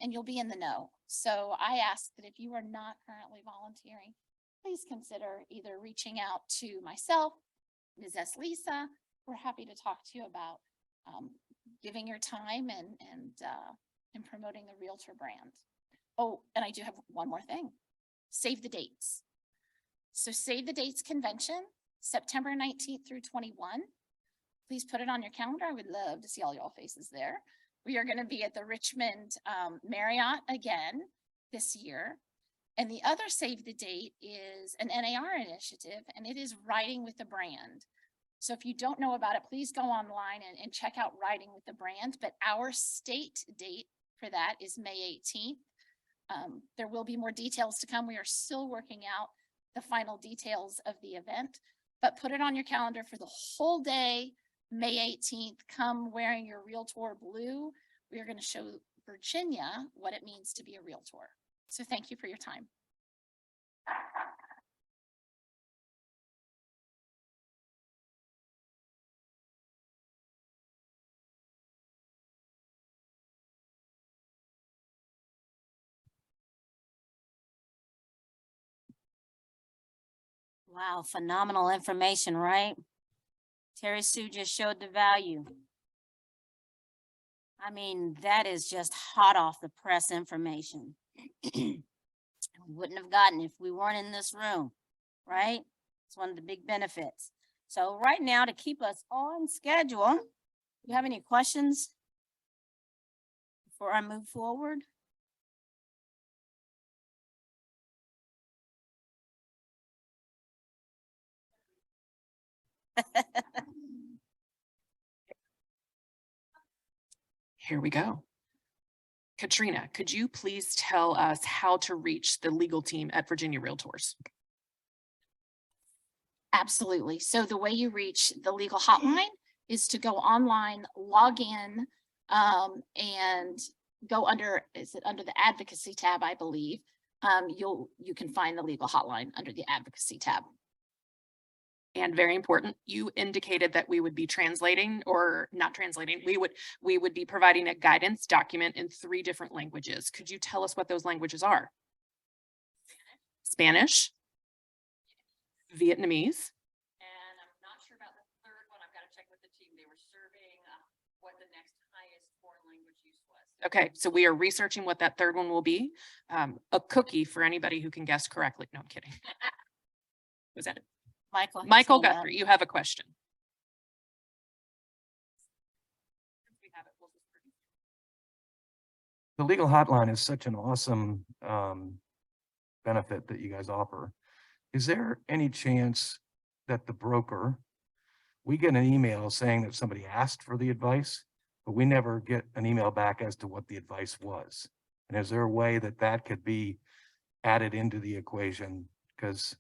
Speaker 4: and you'll be in the know. So I ask that if you are not currently volunteering, please consider either reaching out to myself, Ms. S. Lisa. We're happy to talk to you about giving your time and promoting the Realtor brand. Oh, and I do have one more thing. Save the dates. So Save the Dates convention, September 19th through 21. please put it on your calendar. I would love to see all y'all faces there. We are going to be at the Richmond Marriott again this year. And the other save the date is an NAR initiative, and it is Writing with the Brand. So if you don't know about it, please go online and check out Writing with the Brand. But our state date for that is May 18th. There will be more details to come. We are still working out the final details of the event, but put it on your calendar for the whole day, May 18th. Come wearing your Realtor blue. We are going to show Virginia what it means to be a Realtor. So thank you for your time.
Speaker 1: Wow, phenomenal information, right? Terry Sue just showed the value. I mean, that is just hot off the press information. We wouldn't have gotten if we weren't in this room, right? It's one of the big benefits. So right now, to keep us on schedule, you have any questions before I move forward?
Speaker 3: Here we go. Katrina, could you please tell us how to reach the legal team at Virginia Realtors?
Speaker 4: Absolutely. So the way you reach the legal hotline is to go online, log in, and go under, is it under the advocacy tab, I believe. You can find the legal hotline under the advocacy tab.
Speaker 3: And very important, you indicated that we would be translating or not translating. We would be providing a guidance document in 3 different languages. Could you tell us what those languages are? Spanish, Vietnamese,
Speaker 5: And I'm not sure about the third one. I've got to check with the team. They were surveying what the next highest foreign language use was.
Speaker 3: Okay, so we are researching what that third one will be. A cookie for anybody who can guess correctly. No, I'm kidding. Was that it?
Speaker 1: Michael. has
Speaker 3: Michael
Speaker 1: hand up.
Speaker 3: Guthrie, you have a question.
Speaker 6: The legal hotline is such an awesome benefit that you guys offer. Is there any chance that the broker, we get an email saying that somebody asked for the advice, but we never get an email back as to what the advice was? And is there a way that that could be added into the equation? Because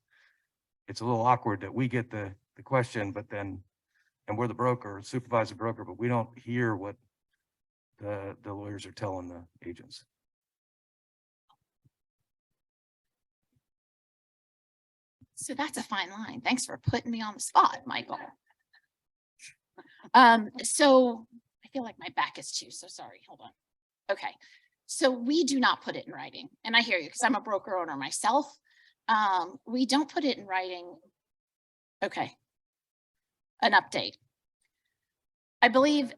Speaker 6: it's a little awkward that we get the question, but then, and we're the broker, supervisor broker, but we don't hear what the lawyers are telling the agents.
Speaker 4: So that's a fine line. Thanks for putting me on the spot, Michael. So I feel like my back is too, so sorry, hold on. Okay, so we do not put it in writing, and I hear you because I'm a broker owner myself. We don't put it in writing. Okay. An update. I believe,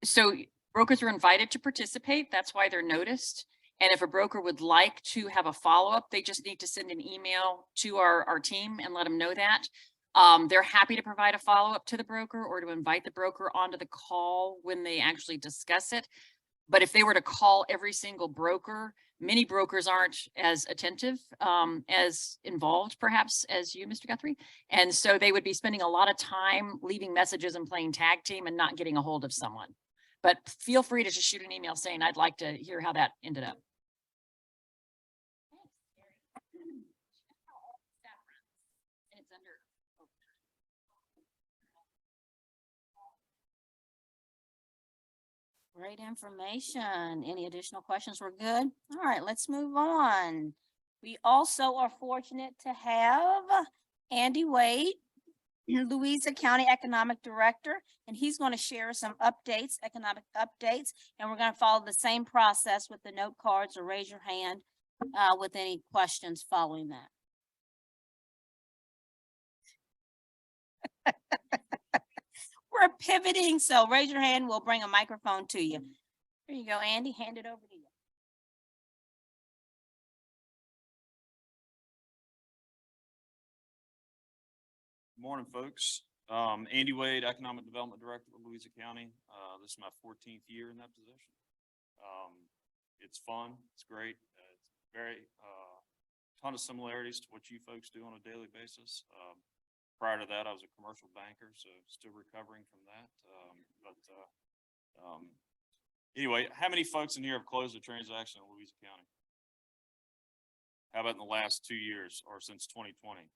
Speaker 5: So brokers are invited to participate. That's why they're noticed. And if a broker would like to have a follow-up, they just need to send an email to our team and let them know that. They're happy to provide a follow-up to the broker or to invite the broker onto the call when they actually discuss it. But if they were to call every single broker, many brokers aren't as attentive, as involved perhaps as you, Mr. Guthrie. And so they would be spending a lot of time leaving messages and playing tag team and not getting a hold of someone. But feel free to just shoot an email saying, I'd like to hear how that ended up. And it's under.
Speaker 1: Great information. Any additional questions? We're good? All right, let's move on. We also are fortunate to have Andy Wade, Louisa County Economic Director, and he's going to share some updates, economic updates, and we're going to follow the same process with the note cards or raise your hand with any questions following that. We're pivoting, so raise your hand. We'll bring a microphone to you. Here you go, Andy. Hand it over to you.
Speaker 7: Morning, folks. Andy Wade, Economic Development Director of Louisa County. This is my 14th year in that position. It's fun. It's great. It's very, ton of similarities to what you folks do on a daily basis. Prior to that, I was a commercial banker, so still recovering from that. Anyway, how many folks in here have closed a transaction in Louisa County? How about in the last 2 years or since 2020?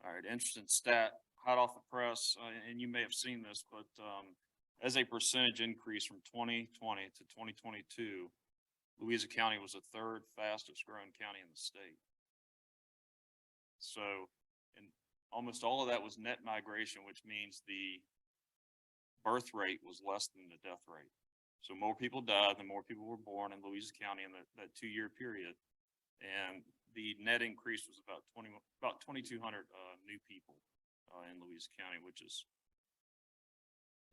Speaker 7: All right, interesting stat, hot off the press, and you may have seen this, but as a percentage increase from 2020 to 2022, Louisa County was the third fastest growing county in the state. So, and almost all of that was net migration, which means the birth rate was less than the death rate. So more people died, the more people were born in Louisa County in that 2-year period. And the net increase was about 2,200 new people in Louisa County, which is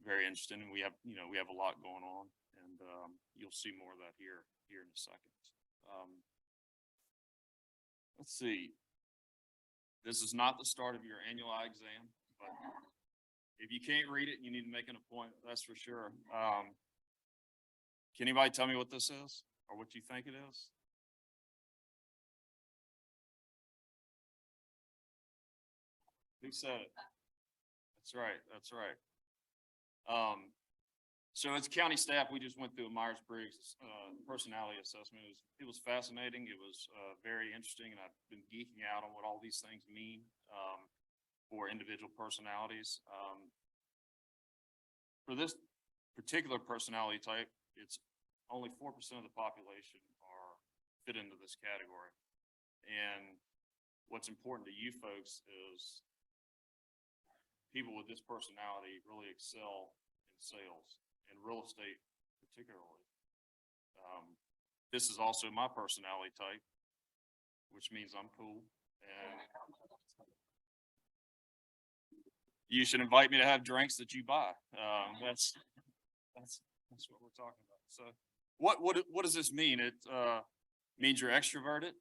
Speaker 7: very interesting. And we have a lot going on, and you'll see more of that here in a second. Let's see. This is not the start of your annual eye exam, but if you can't read it, you need to make an appointment, that's for sure. Can anybody tell me what this is or what you think it is? Who said it? That's right, that's right. So as county staff, we just went through a Myers-Briggs personality assessment. It was fascinating. It was very interesting, and I've been geeking out on what all these things mean for individual personalities. For this particular personality type, it's only 4% of the population fit into this category. And what's important to you folks is people with this personality really excel in sales and real estate particularly. This is also my personality type, which means I'm cool, and you should invite me to have drinks that you buy. That's what we're talking about. So what does this mean? It means you're extroverted,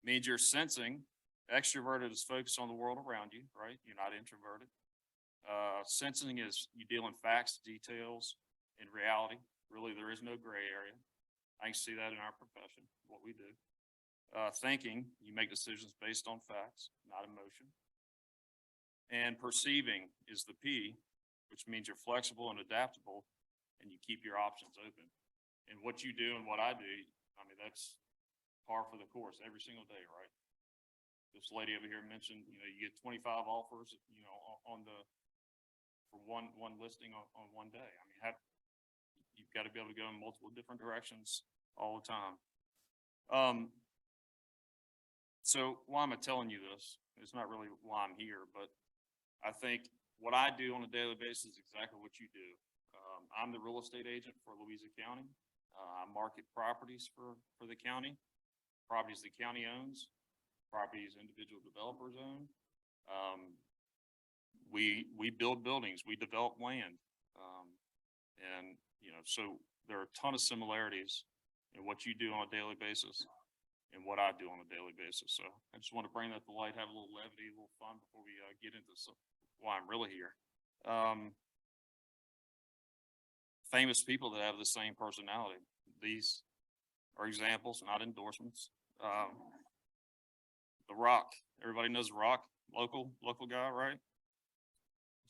Speaker 7: means you're sensing. Extroverted is focused on the world around you, right? You're not introverted. Sensing is you deal in facts, details, and reality. Really, there is no gray area. I can see that in our profession, what we do. Thinking, you make decisions based on facts, not emotion. And perceiving is the P, which means you're flexible and adaptable, and you keep your options open. And what you do and what I do, I mean, that's par for the course every single day, right? This lady over here mentioned, you get 25 offers, for one listing on one day. I mean, you've got to be able to go in multiple different directions all the time. So why am I telling you this? It's not really why I'm here, but I think what I do on a daily basis is exactly what you do. I'm the real estate agent for Louisa County. I market properties for the county, properties the county owns, properties individual developers own. We build buildings, we develop land. And, so there are a ton of similarities in what you do on a daily basis and what I do on a daily basis. So I just want to bring that to light, have a little levity, a little fun before we get into why I'm really here. Famous people that have the same personality. These are examples, not endorsements. The Rock, everybody knows The Rock, local guy, right?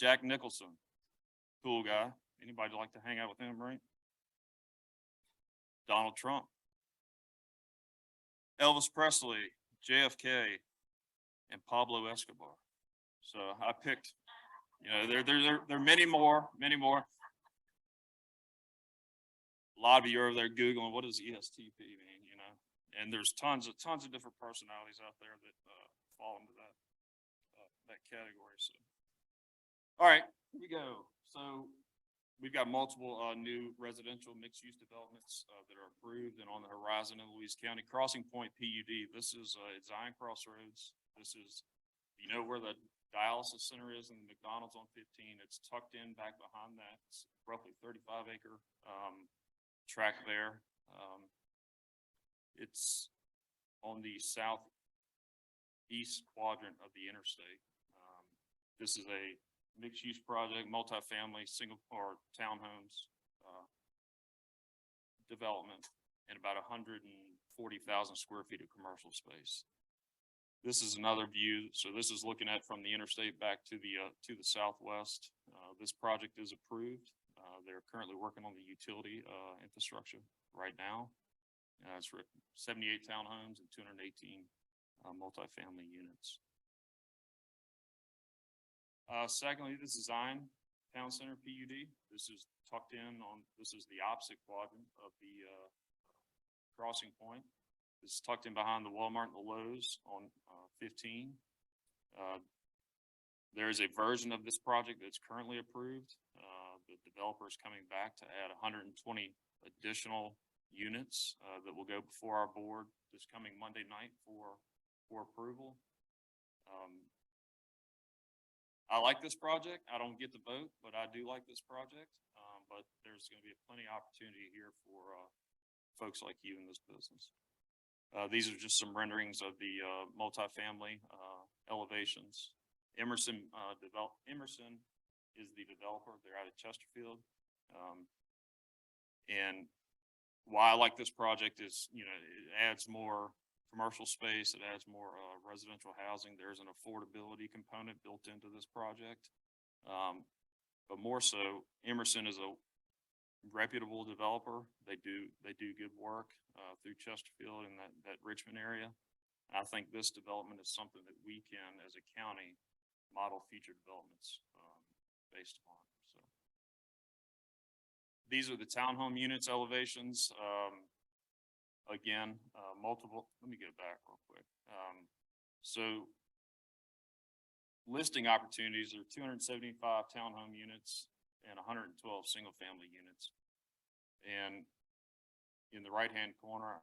Speaker 7: Jack Nicholson, cool guy. Anybody like to hang out with him, right? Donald Trump, Elvis Presley, JFK, and Pablo Escobar. So I picked, there are many more. A lot of you are over there Googling, what does ESTP mean, And there's tons of different personalities out there that fall into that category. So, all right, here we go. So we've got multiple new residential mixed-use developments that are approved and on the horizon in Louisa County. Crossing Point PUD. This is Zion Crossroads. This is, where the dialysis center is and the McDonald's on 15. It's tucked in back behind that. It's roughly 35-acre tract there. It's on the east quadrant of the interstate. This is a mixed-use project, multifamily, single or townhomes, development, and about 140,000 square feet of commercial space. This is another view. So this is looking at from the interstate back to the southwest. This project is approved. They're currently working on the utility, infrastructure right now. It's 78 townhomes and 218, multifamily units. Secondly, this is Zion Town Center PUD. This is tucked in this is the opposite quadrant of the, crossing point. This is tucked in behind the Walmart and the Lowe's on 15. There is a version of this project that's currently approved. The developer is coming back to add 120 additional units that will go before our board this coming Monday night for approval. I like this project. I don't get the vote, but I do like this project. But there's going to be plenty of opportunity here for folks like you in this business. These are just some renderings of the multifamily elevations. Emerson is the developer. They're out of Chesterfield. And why I like this project is, it adds more commercial space. It adds more residential housing. There's an affordability component built into this project. But more so, Emerson is a reputable developer. They do good work through Chesterfield and that Richmond area. I think this development is something that we can, as a county, model future developments based upon. So these are the townhome units elevations. Again, multiple. Let me get back real quick. So listing opportunities are 275 townhome units and 112 single-family units. And in the right-hand corner,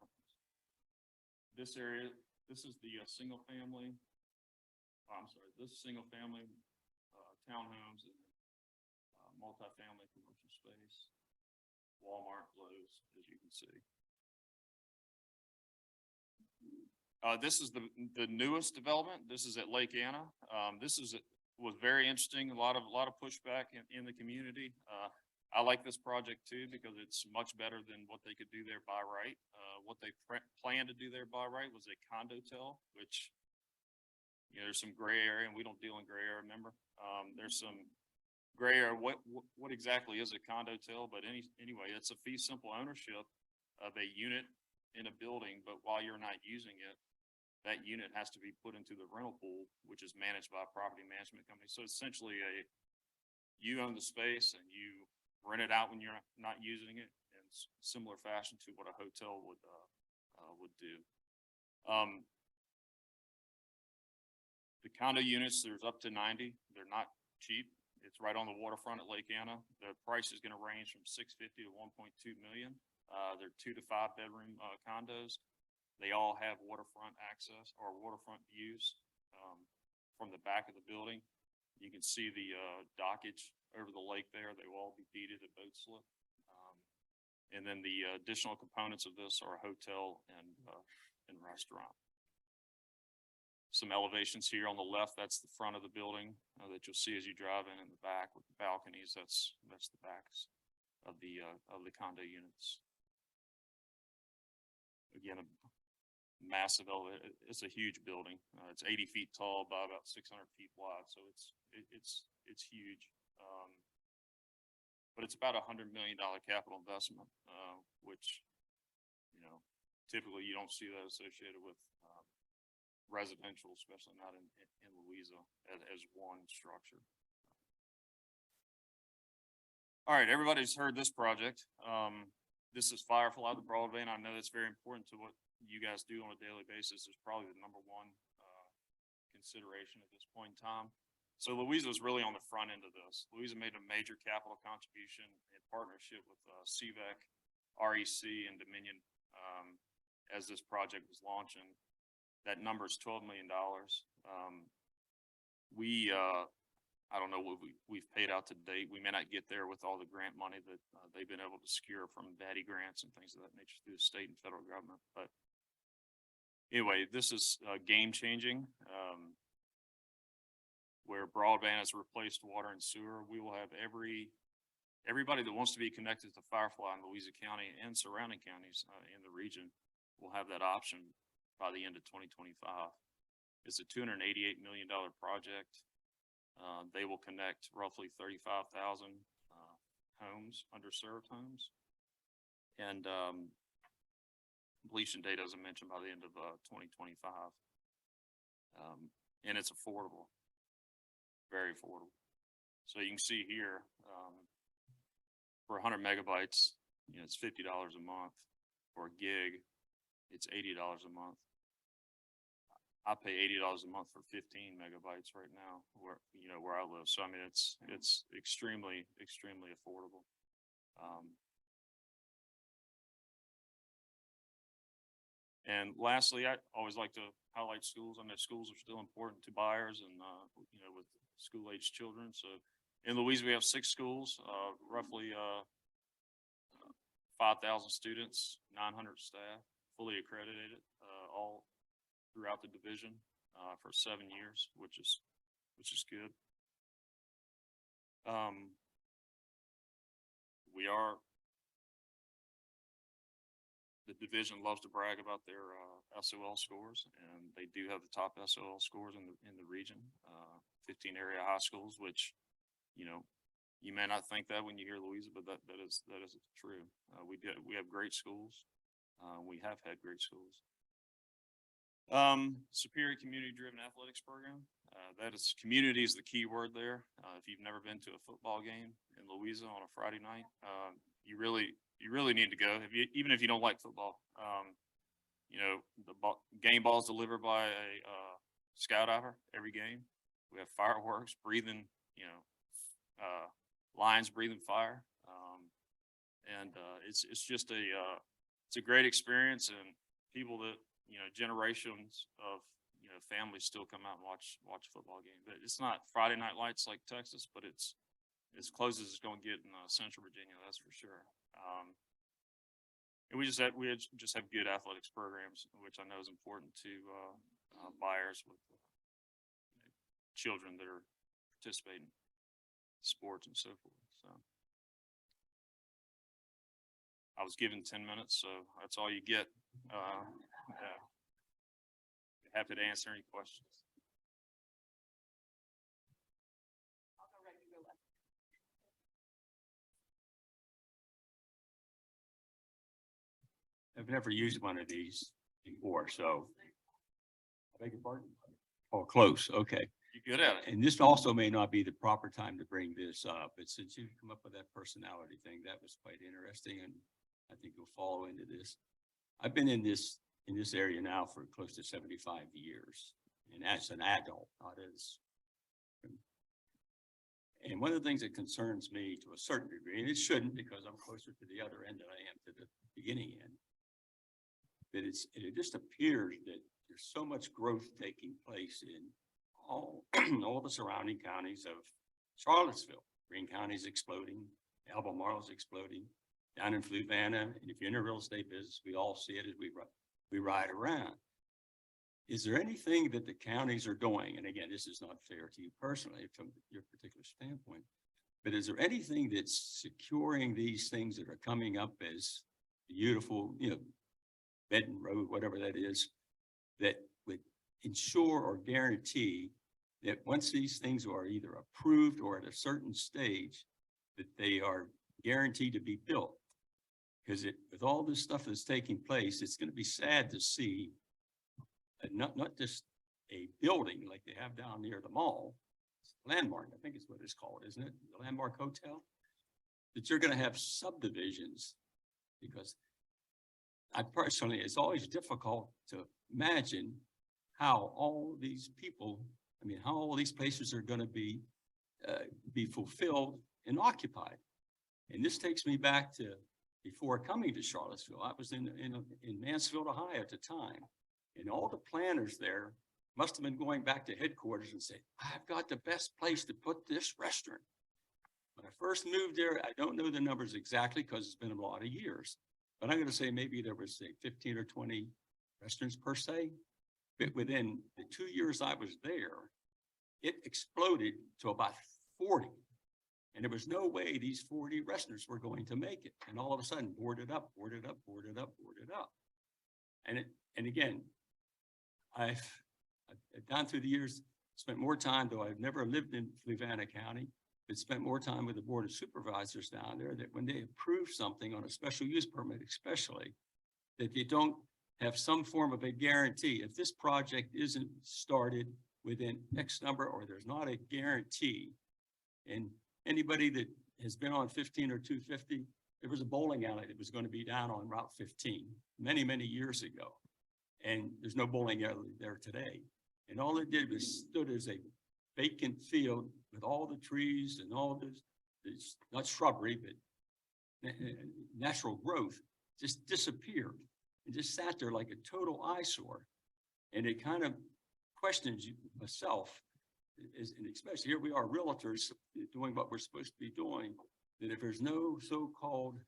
Speaker 7: this area, this is the single-family. I'm sorry, this single-family townhomes and multifamily commercial space, Walmart, Lowe's, as you can see. This is the newest development. This is at Lake Anna. This was very interesting. A lot of pushback in the community. I like this project too, because it's much better than what they could do there by right. What they planned to do there by right was a condotel, which, there's some gray area, and we don't deal in gray area, remember? There's some gray area. What exactly is a condotel? But anyway, it's a fee simple ownership of a unit in a building, but while you're not using it, that unit has to be put into the rental pool, which is managed by a property management company. So essentially you own the space and you rent it out when you're not using it, in similar fashion to what a hotel would do. The condo units, there's up to 90. They're not cheap. It's right on the waterfront at Lake Anna. The price is going to range from $650 to $1.2 million. They're 2 to 5 bedroom condos. They all have waterfront access or waterfront views from the back of the building. You can see the dockage over the lake there. They will all be deeded at boat slip. And then the additional components of this are a hotel and restaurant. Some elevations here on the left, that's the front of the building that you'll see as you drive in the back with the balconies. That's the backs of the condo units. Again, a massive elevator. It's a huge building. It's 80 feet tall by about 600 feet wide. So it's huge. But it's about $100 million capital investment, which, typically you don't see that associated with residential, especially not in Louisa as one structure. All right, everybody's heard this project. This is Firefly, the Broadway, and I know that's very important to what you guys do on a daily basis. It's probably the #1 consideration at this point in time. So Louisa was really on the front end of this. Louisa made a major capital contribution in partnership with CVEC, REC, and Dominion as this project was launching. That number is $12 million. I don't know what we've paid out to date. We may not get there with all the grant money that they've been able to secure from daddy grants and things of that nature through the state and federal government. But anyway, this is game changing. where broadband has replaced water and sewer. We will have everybody that wants to be connected to Firefly in Louisa County and surrounding counties, in the region will have that option by the end of 2025. It's a $288 million project. They will connect roughly 35,000 homes, underserved homes. And completion date, as I mentioned, by the end of 2025. And it's affordable, very affordable. So you can see here, for 100 megabytes, it's $50 a month. For a gig, it's $80 a month. I pay $80 a month for 15 megabytes right now, where I live. So I mean, it's extremely, extremely affordable. And lastly, I always like to highlight schools. I know schools are still important to buyers and, with school-aged children. So in Louisa, we have 6 schools, roughly 5,000 students, 900 staff, fully accredited, all throughout the division for 7 years, which is good. The division loves to brag about their SOL scores, and they do have the top SOL scores in the region. 15 area high schools, which, you may not think that when you hear Louisa, but that is true. We have great schools. We have had great schools. Superior community-driven athletics program. Community is the key word there. If you've never been to a football game in Louisa on a Friday night, you really need to go. Even if you don't like football, the game balls delivered by a scout diver every game. We have fireworks, breathing, lions breathing fire, and it's just it's a great experience, and people that generations of families still come out and watch a football game. But it's not Friday night lights like Texas, but it's as close as it's going to get in Central Virginia, that's for sure. And we just have good athletics programs, which I know is important to buyers with children that are participating in sports and so forth. So I was given 10 minutes, so that's all you get. Happy to answer any questions.
Speaker 8: I've never used one of these before, so. I beg your pardon? Oh, close, okay.
Speaker 7: You're good at it.
Speaker 8: And this also may not be the proper time to bring this up, but since you've come up with that personality thing, that was quite interesting, and I think you'll follow into this. I've been in this area now for close to 75 years, and as an adult, not as. And one of the things that concerns me to a certain degree, and it shouldn't because I'm closer to the other end than I am to the beginning end, that it just appears that there's so much growth taking place in all the surrounding counties of Charlottesville. Greene County is exploding, Albemarle is exploding, down in Fluvanna, and if you're in the real estate business, we all see it as we ride around. Is there anything that the counties are doing? And again, this is not fair to you personally from your particular standpoint, but is there anything that's securing these things that are coming up as beautiful, Benton Road, whatever that is, that would ensure or guarantee that once these things are either approved or at a certain stage, that they are guaranteed to be built? Because with all this stuff that's taking place, it's going to be sad to see not just a building like they have down near the mall, Landmark, I think is what it's called, isn't it? The Landmark Hotel, that you're going to have subdivisions, because I personally, it's always difficult to imagine how all these people, how all these places are going to be fulfilled and occupied. And this takes me back to before coming to Charlottesville. I was in Mansfield, Ohio at the time, and all the planners there must have been going back to headquarters and say, I've got the best place to put this restaurant. When I first moved there, I don't know the numbers exactly because it's been a lot of years, but I'm going to say maybe there was 15 or 20 restaurants per se. But within the 2 years I was there, it exploded to about 40. And there was no way these 40 restaurants were going to make it. And all of a sudden, boarded up. And again, I've gone through the years, spent more time, though I've never lived in Fluvanna County, but spent more time with the Board of Supervisors down there, that when they approve something on a special use permit, especially, that they don't have some form of a guarantee. If this project isn't started within X number, or there's not a guarantee, and anybody that has been on 15 or 250, there was a bowling alley that was going to be down on Route 15 many, many years ago. And there's no bowling alley there today. And all it did was stood as a vacant field with all the trees and all this not shrubbery, but natural growth just disappeared. It just sat there like a total eyesore. And it kind of questions myself, and especially here we are realtors doing what we're supposed to be doing, that if there's no so-called,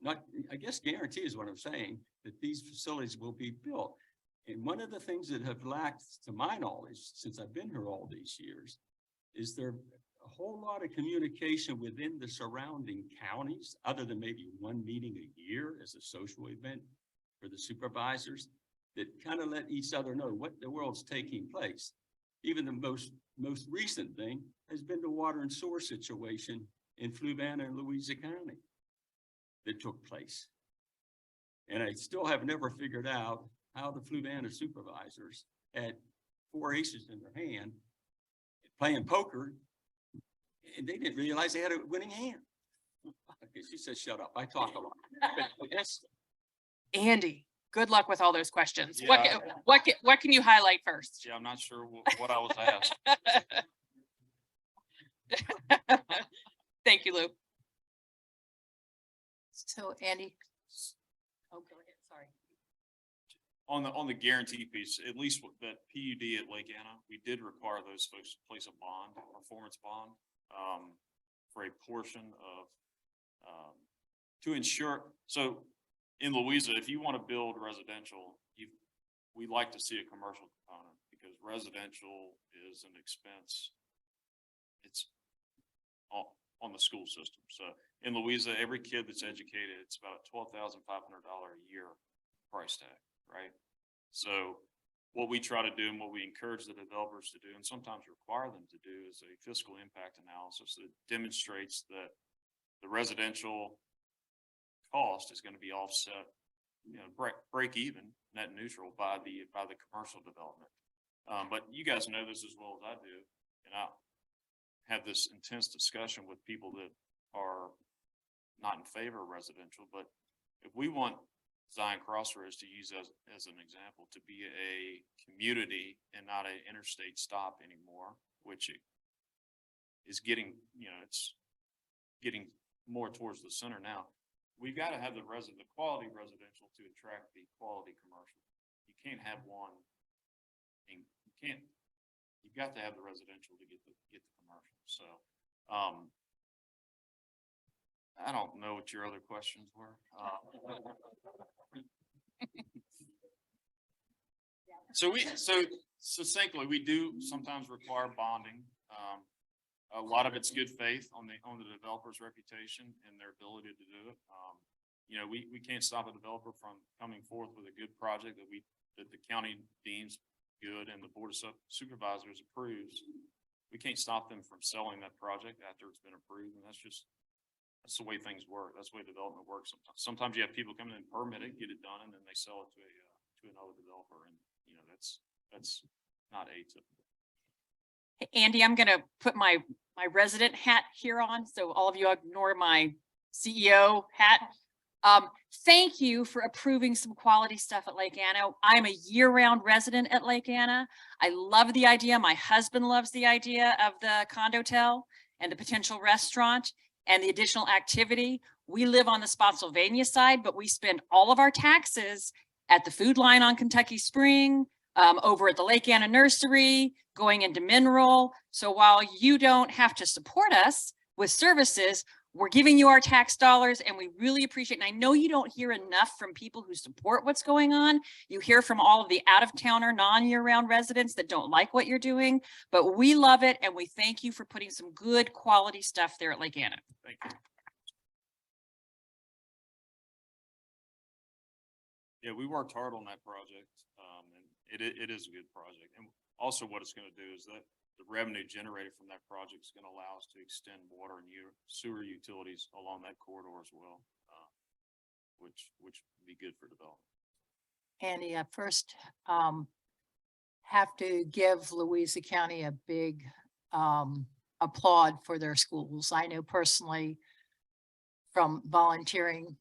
Speaker 8: not, I guess guarantee is what I'm saying, that these facilities will be built. And one of the things that have lacked, to my knowledge, since I've been here all these years, is there a whole lot of communication within the surrounding counties, other than maybe one meeting a year as a social event for the supervisors, that kind of let each other know what the world's taking place. Even the most recent thing has been the water and sewer situation in Fluvanna and Louisa County that took place. And I still have never figured out how the Fluvanna supervisors had 4 aces in their hand playing poker, and they didn't realize they had a winning hand. Okay, she said, shut up, I talk a lot. But yes,
Speaker 9: Andy, good luck with all those questions.
Speaker 7: Yeah.
Speaker 9: What can you highlight first?
Speaker 7: Yeah, I'm not sure what I was asked.
Speaker 9: Thank you, Lou.
Speaker 4: So Andy. Oh, go ahead, sorry.
Speaker 7: On the guarantee piece, at least with that PUD at Lake Anna, we did require those folks to place a bond, a performance bond, for a portion of, to ensure. So in Louisa, if you want to build residential, we like to see a commercial component, because residential is an expense. It's on the school system. So in Louisa, every kid that's educated, it's about $12,500 a year price tag, right? So what we try to do and what we encourage the developers to do, and sometimes require them to do, is a fiscal impact analysis that demonstrates that the residential cost is going to be offset, break even, net neutral by the commercial development. But you guys know this as well as I do, and I have this intense discussion with people that are not in favor of residential. But if we want Zion Crossroads, to use as an example, to be a community and not an interstate stop anymore, which it is getting, it's getting more towards the center now. We've got to have the quality residential to attract the quality commercial. You can't have one, and you've got to have the residential to get the commercial. So, I don't know what your other questions were. So succinctly, we do sometimes require bonding. A lot of it's good faith on the developer's reputation and their ability to do it. We can't stop a developer from coming forth with a good project that the county deems good and the Board of Supervisors approves. We can't stop them from selling that project after it's been approved, and that's the way things work. That's the way development works. Sometimes you have people come in and permit it, get it done, and then they sell it to another developer, and that's not atypical.
Speaker 5: Andy, I'm going to put my resident hat here on, so all of you ignore my CEO hat. Thank you for approving some quality stuff at Lake Anna. I'm a year-round resident at Lake Anna. I love the idea. My husband loves the idea of the condotel and the potential restaurant and the additional activity. We live on the Spotsylvania side, but we spend all of our taxes at the food line on Kentucky Spring, over at the Lake Anna Nursery, going into Mineral. So while you don't have to support us with services, we're giving you our tax dollars and we really appreciate, and I know you don't hear enough from people who support what's going on. You hear from all of the out-of-towner, non-year-round residents that don't like what you're doing, but we love it and we thank you for putting some good quality stuff there at Lake Anna.
Speaker 7: Thank you. Yeah, we worked hard on that project, and it is a good project. And also what it's gonna do is that the revenue generated from that project is gonna allow us to extend water and sewer utilities along that corridor as well, which would be good for development.
Speaker 10: Andy, I first have to give Louisa County a big applaud for their schools. I know personally from volunteering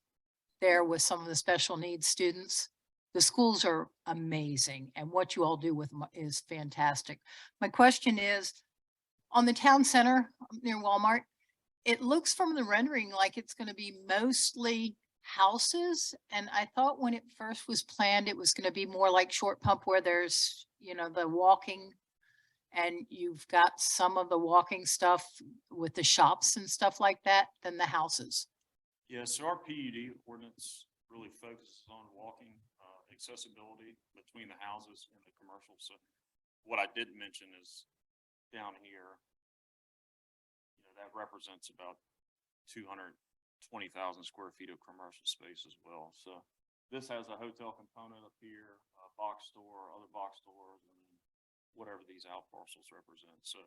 Speaker 10: there with some of the special needs students, the schools are amazing and what you all do with them is fantastic. My question is, on the town center near Walmart, it looks from the rendering like it's going to be mostly houses. And I thought when it first was planned, it was going to be more like Short Pump where there's, you know, the walking and you've got some of the walking stuff with the shops and stuff like that than the houses.
Speaker 7: Yeah, so our PUD ordinance really focuses on walking, accessibility between the houses and the commercial. So what I didn't mention is down here, you know, that represents about 220,000 square feet of commercial space as well. So this has a hotel component up here, a box store, other box stores, and then whatever these out parcels represent. So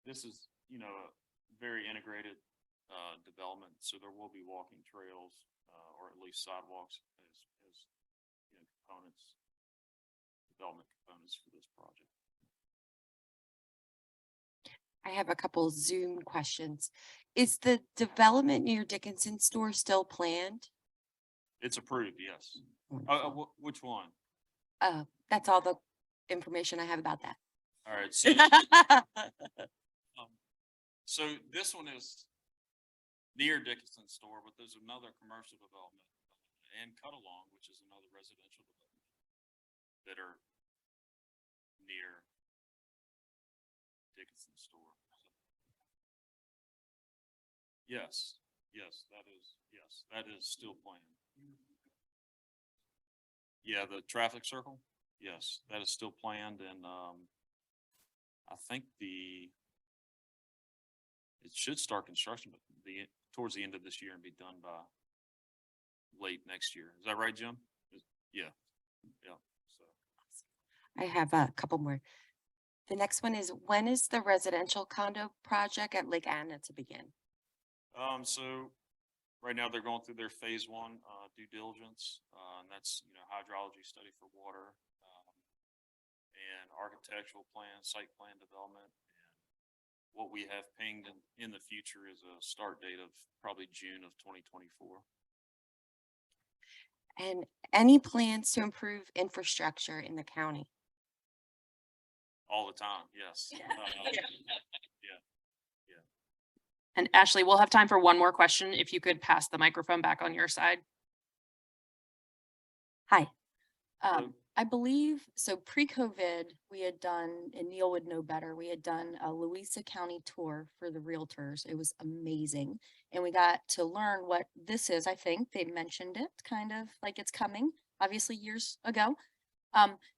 Speaker 7: this is, you know, a very integrated development. So there will be walking trails, or at least sidewalks as you know, development components for this project.
Speaker 11: I have a couple Zoom questions. Is the development near Dickinson store still planned?
Speaker 7: It's approved, yes. Which one?
Speaker 11: That's all the information I have about that.
Speaker 7: All right, so, so this one is near Dickinson store, but there's another commercial development and Cut Along, which is another residential development that are near Dickinson store. Yes, that is still planned. Yeah, the traffic circle, yes, that is still planned and, I think it should start construction, but towards the end of this year and be done by late next year. Is that right, Jim? Yeah, so.
Speaker 11: I have a couple more. The next one is, when is the residential condo project at Lake Anna to begin?
Speaker 7: So right now they're going through their phase one, due diligence, and that's, you know, hydrology study for water, and architectural plan, site plan development. And what we have pinged in the future is a start date of probably June of 2024.
Speaker 11: And any plans to improve infrastructure in the county?
Speaker 7: All the time, yes.
Speaker 9: And Ashley, we'll have time for one more question. If you could pass the microphone back on your side.
Speaker 11: Hi.
Speaker 7: Hello.
Speaker 11: I believe, so pre-COVID, we had done, and Neil would know better, we had done a Louisa County tour for the realtors. It was amazing. And we got to learn what this is. I think they mentioned it kind of like it's coming, obviously years ago.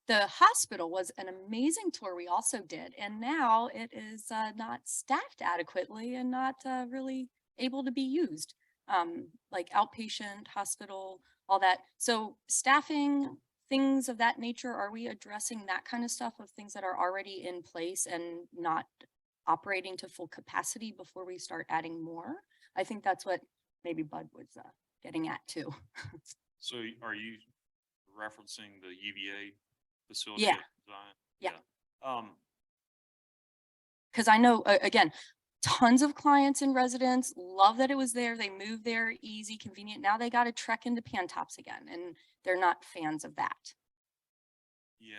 Speaker 11: The hospital was an amazing tour we also did. And now it is not staffed adequately and not really able to be used. Like outpatient hospital, all that. So staffing, things of that nature, are we addressing that kind of stuff of things that are already in place and not operating to full capacity before we start adding more? I think that's what maybe Bud was getting at too.
Speaker 7: So are you referencing the UVA facility?
Speaker 11: Yeah.
Speaker 7: Design?
Speaker 11: Yeah.
Speaker 7: Yeah.
Speaker 11: Cause I know, again, tons of clients and residents love that it was there. They moved there easy, convenient. Now they got to trek into Pantops again and they're not fans of that.
Speaker 7: Yeah.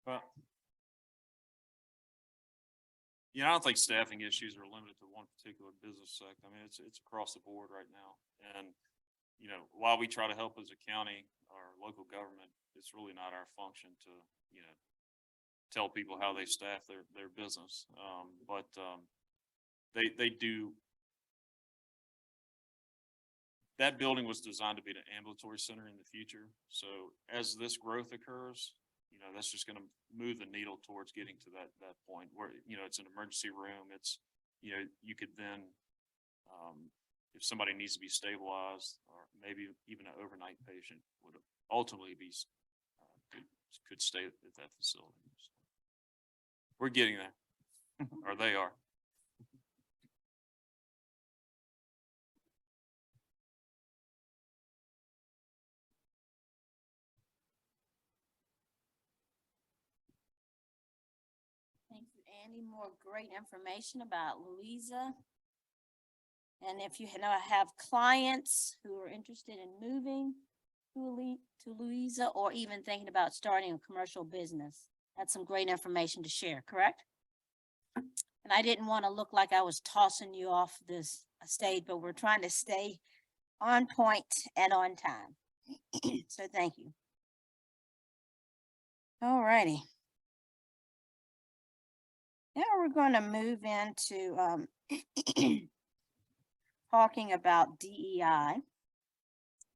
Speaker 7: Well, yeah, I don't think staffing issues are limited to one particular business sector. I mean, it's across the board right now. And you know, while we try to help as a county or local government, it's really not our function to, you know, tell people how they staff their business. They do. That building was designed to be an ambulatory center in the future. So as this growth occurs, you know, that's just gonna move the needle towards getting to that point where, you know, it's an emergency room. It's, you know, you could then, if somebody needs to be stabilized or maybe even an overnight patient would ultimately be, could stay at that facility. So we're getting there, or they are.
Speaker 1: Thank you, Andy. More great information about Louisa. And if you have clients who are interested in moving to Louisa or even thinking about starting a commercial business, that's some great information to share, correct? And I didn't want to look like I was tossing you off this stage, but we're trying to stay on point and on time. So thank you. All righty. Now we're going to move into talking about DEI.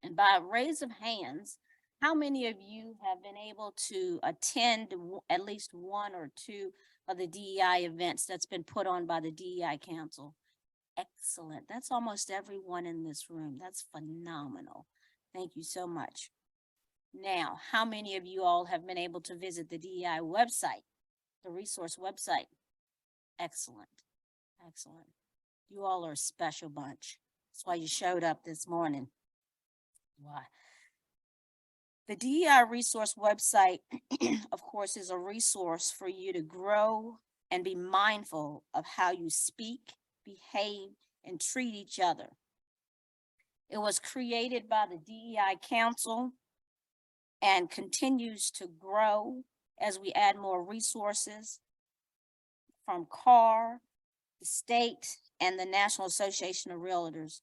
Speaker 1: And by a raise of hands, how many of you have been able to attend at least one or two of the DEI events that's been put on by the DEI Council? Excellent. That's almost everyone in this room. That's phenomenal. Thank you so much. Now, how many of you all have been able to visit the DEI website, the resource website? Excellent. Excellent. You all are a special bunch. That's why you showed up this morning. Why? The DEI resource website, of course, is a resource for you to grow and be mindful of how you speak, behave, and treat each other. It was created by the DEI Council and continues to grow as we add more resources from CAR, the state, and the National Association of Realtors,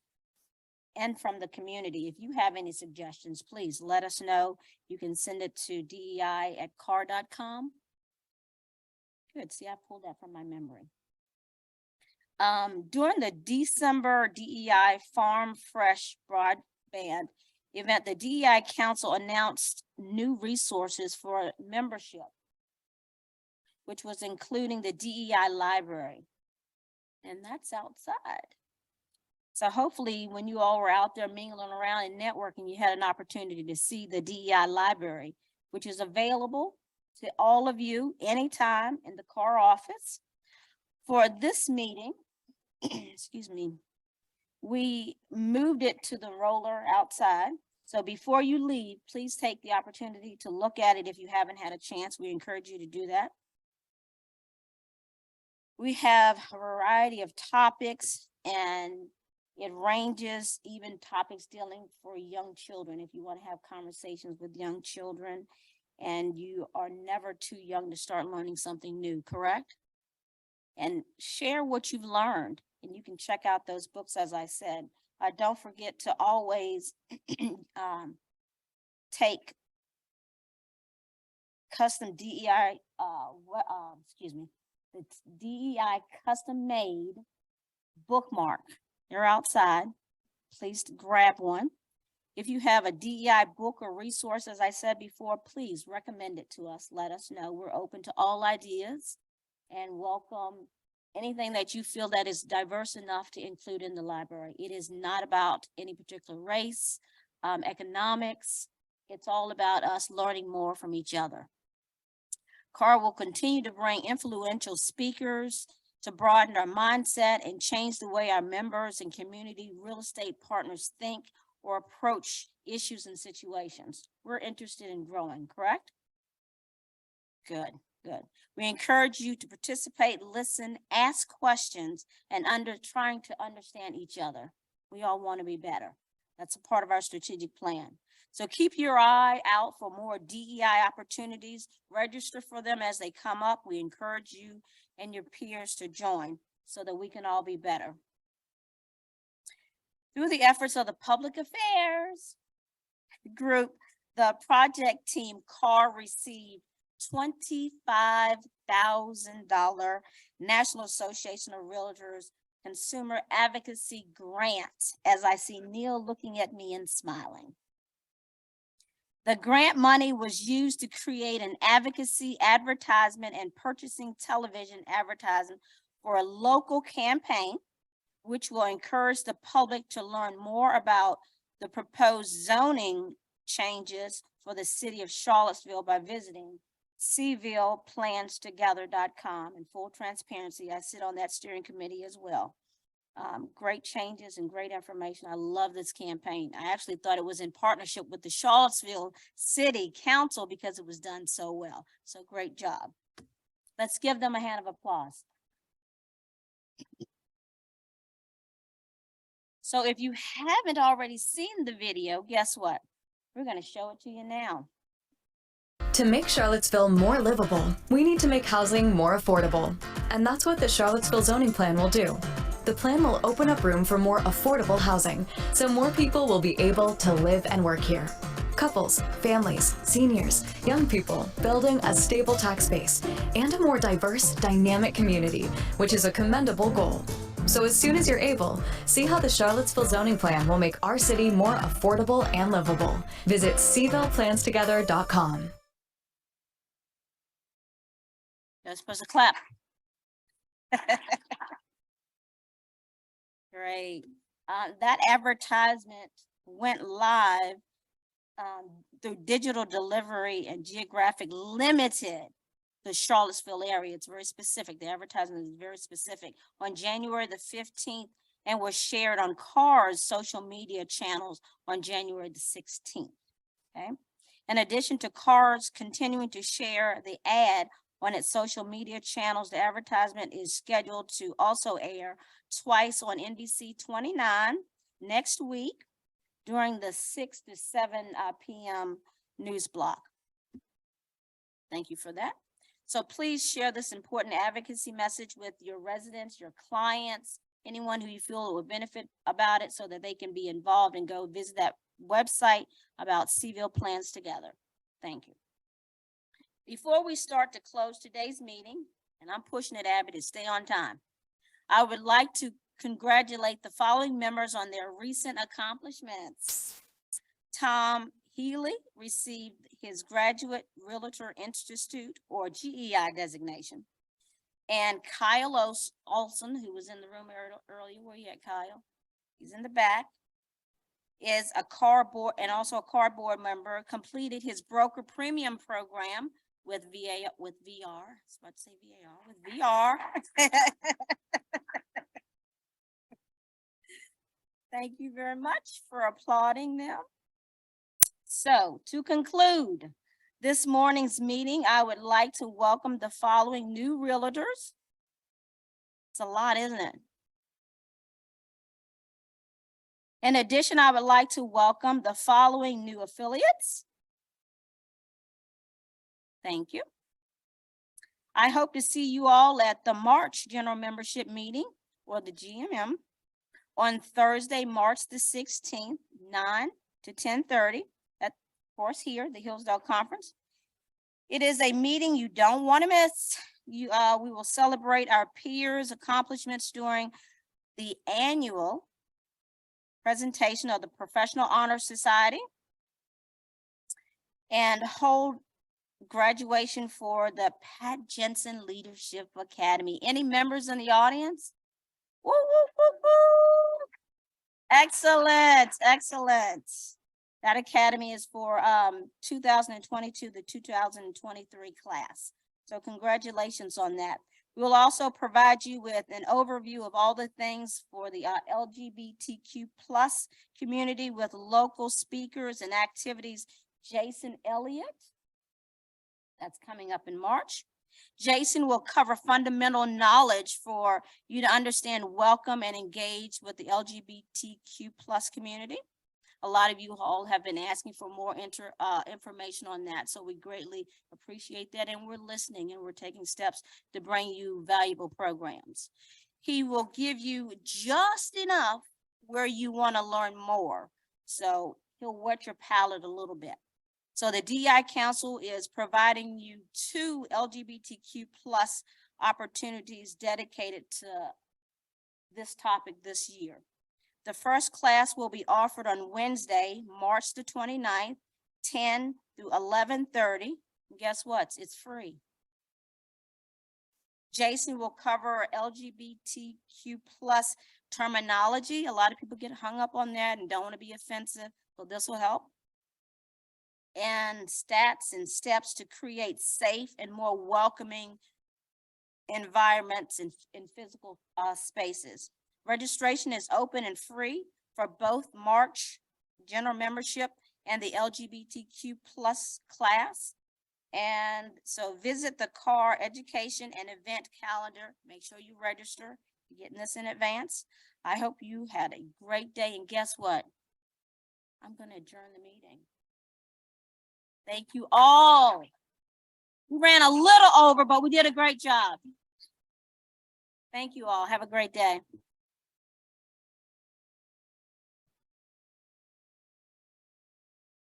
Speaker 1: and from the community. If you have any suggestions, please let us know. You can send it to DEI@CAR.com. Good, see, I pulled that from my memory. During the December DEI Farm Fresh Broadband event, the DEI Council announced new resources for membership, which was including the DEI library. And that's outside. So hopefully when you all were out there mingling around and networking, you had an opportunity to see the DEI library, which is available to all of you anytime in the CAR office. For this meeting, excuse me, we moved it to the roller outside. So before you leave, please take the opportunity to look at it if you haven't had a chance. We encourage you to do that. We have a variety of topics, and it ranges, even topics dealing for young children. If you want to have conversations with young children, and you are never too young to start learning something new, correct? And share what you've learned, and you can check out those books, as I said. Don't forget to always take custom DEI, the DEI custom made bookmark. They're outside. Please grab one. If you have a DEI book or resource, as I said before, please recommend it to us. Let us know. We're open to all ideas and welcome anything that you feel that is diverse enough to include in the library. It is not about any particular race, economics. It's all about us learning more from each other. CAR will continue to bring influential speakers to broaden our mindset and change the way our members and community real estate partners think or approach issues and situations. We're interested in growing, correct? Good, good. We encourage you to participate, listen, ask questions, and trying to understand each other. We all want to be better. That's a part of our strategic plan. So keep your eye out for more DEI opportunities. Register for them as they come up. We encourage you and your peers to join so that we can all be better. Through the efforts of the Public Affairs Group, the project team CAR received $25,000 National Association of Realtors Consumer Advocacy Grant, as I see Neil looking at me and smiling. The grant money was used to create an advocacy advertisement and purchasing television advertising for a local campaign, which will encourage the public to learn more about the proposed zoning changes for the city of Charlottesville by visiting CvillePlansTogether.com. In full transparency, I sit on that steering committee as well. Great changes and great information. I love this campaign. I actually thought it was in partnership with the Charlottesville City Council because it was done so well. So great job. Let's give them a hand of applause. So if you haven't already seen the video, guess what? We're going to show it to you now.
Speaker 12: To make Charlottesville more livable, we need to make housing more affordable. And that's what the Charlottesville zoning plan will do. The plan will open up room for more affordable housing, so more people will be able to live and work here. Couples, families, seniors, young people, building a stable tax base, and a more diverse, dynamic community, which is a commendable goal. So as soon as you're able, see how the Charlottesville zoning plan will make our city more affordable and livable. Visit CvillePlansTogether.com.
Speaker 1: You're supposed to clap. Great. That advertisement went live through digital delivery and geographic limited the Charlottesville area. It's very specific. The advertisement is very specific. On January the 15th and was shared on CAR's social media channels on January the 16th. Okay. In addition to CAR's continuing to share the ad on its social media channels, the advertisement is scheduled to also air twice on NBC 29 next week during the 6 to 7 p.m. news block. Thank you for that. So please share this important advocacy message with your residents, your clients, anyone who you feel will benefit about it so that they can be involved and go visit that website about Seville Plans Together. Thank you. Before we start to close today's meeting, and I'm pushing it, Abby, to stay on time, I would like to congratulate the following members on their recent accomplishments. Tom Healy received his Graduate Realtor Institute or GEI designation. And Kyle Olson, who was in the room earlier, where you at, Kyle? He's in the back. Is a CAR board and also a CAR board member, completed his broker premium program with VR. I was about to say VAR, with VR. Thank you very much for applauding them. So to conclude this morning's meeting, I would like to welcome the following new realtors. It's a lot, isn't it? In addition, I would like to welcome the following new affiliates. Thank you. I hope to see you all at the March General Membership Meeting, or the GMM, on Thursday, March the 16th, 9 to 10:30, at, of course, here, the Hillsdale Conference. It is a meeting you don't want to miss. We will celebrate our peers' accomplishments during the annual presentation of the Professional Honor Society and hold graduation for the Pat Jensen Leadership Academy. Any members in the audience? Woo, woo, woo, woo. Excellent, excellent. That academy is for 2022, the 2023 class. So congratulations on that. We will also provide you with an overview of all the things for the LGBTQ+ community with local speakers and activities. Jason Elliott, that's coming up in March. Jason will cover fundamental knowledge for you to understand, welcome, and engage with the LGBTQ+ community. A lot of you all have been asking for more information on that, so we greatly appreciate that, and we're listening and we're taking steps to bring you valuable programs. He will give you just enough where you want to learn more. So he'll whet your palate a little bit. So the DEI Council is providing you 2 LGBTQ plus opportunities dedicated to this topic this year. The first class will be offered on Wednesday, March the 29th, 10 through 11:30. Guess what? It's free. Jason will cover LGBTQ plus terminology. A lot of people get hung up on that and don't want to be offensive, so this will help. And stats and steps to create safe and more welcoming environments in physical spaces. Registration is open and free for both March general membership and the LGBTQ plus class. And so visit the CAR education and event calendar. Make sure you register. You're getting this in advance. I hope you had a great day. And guess what? I'm going to adjourn the meeting. Thank you all. We ran a little over, but we did a great job. Thank you all. Have a great day.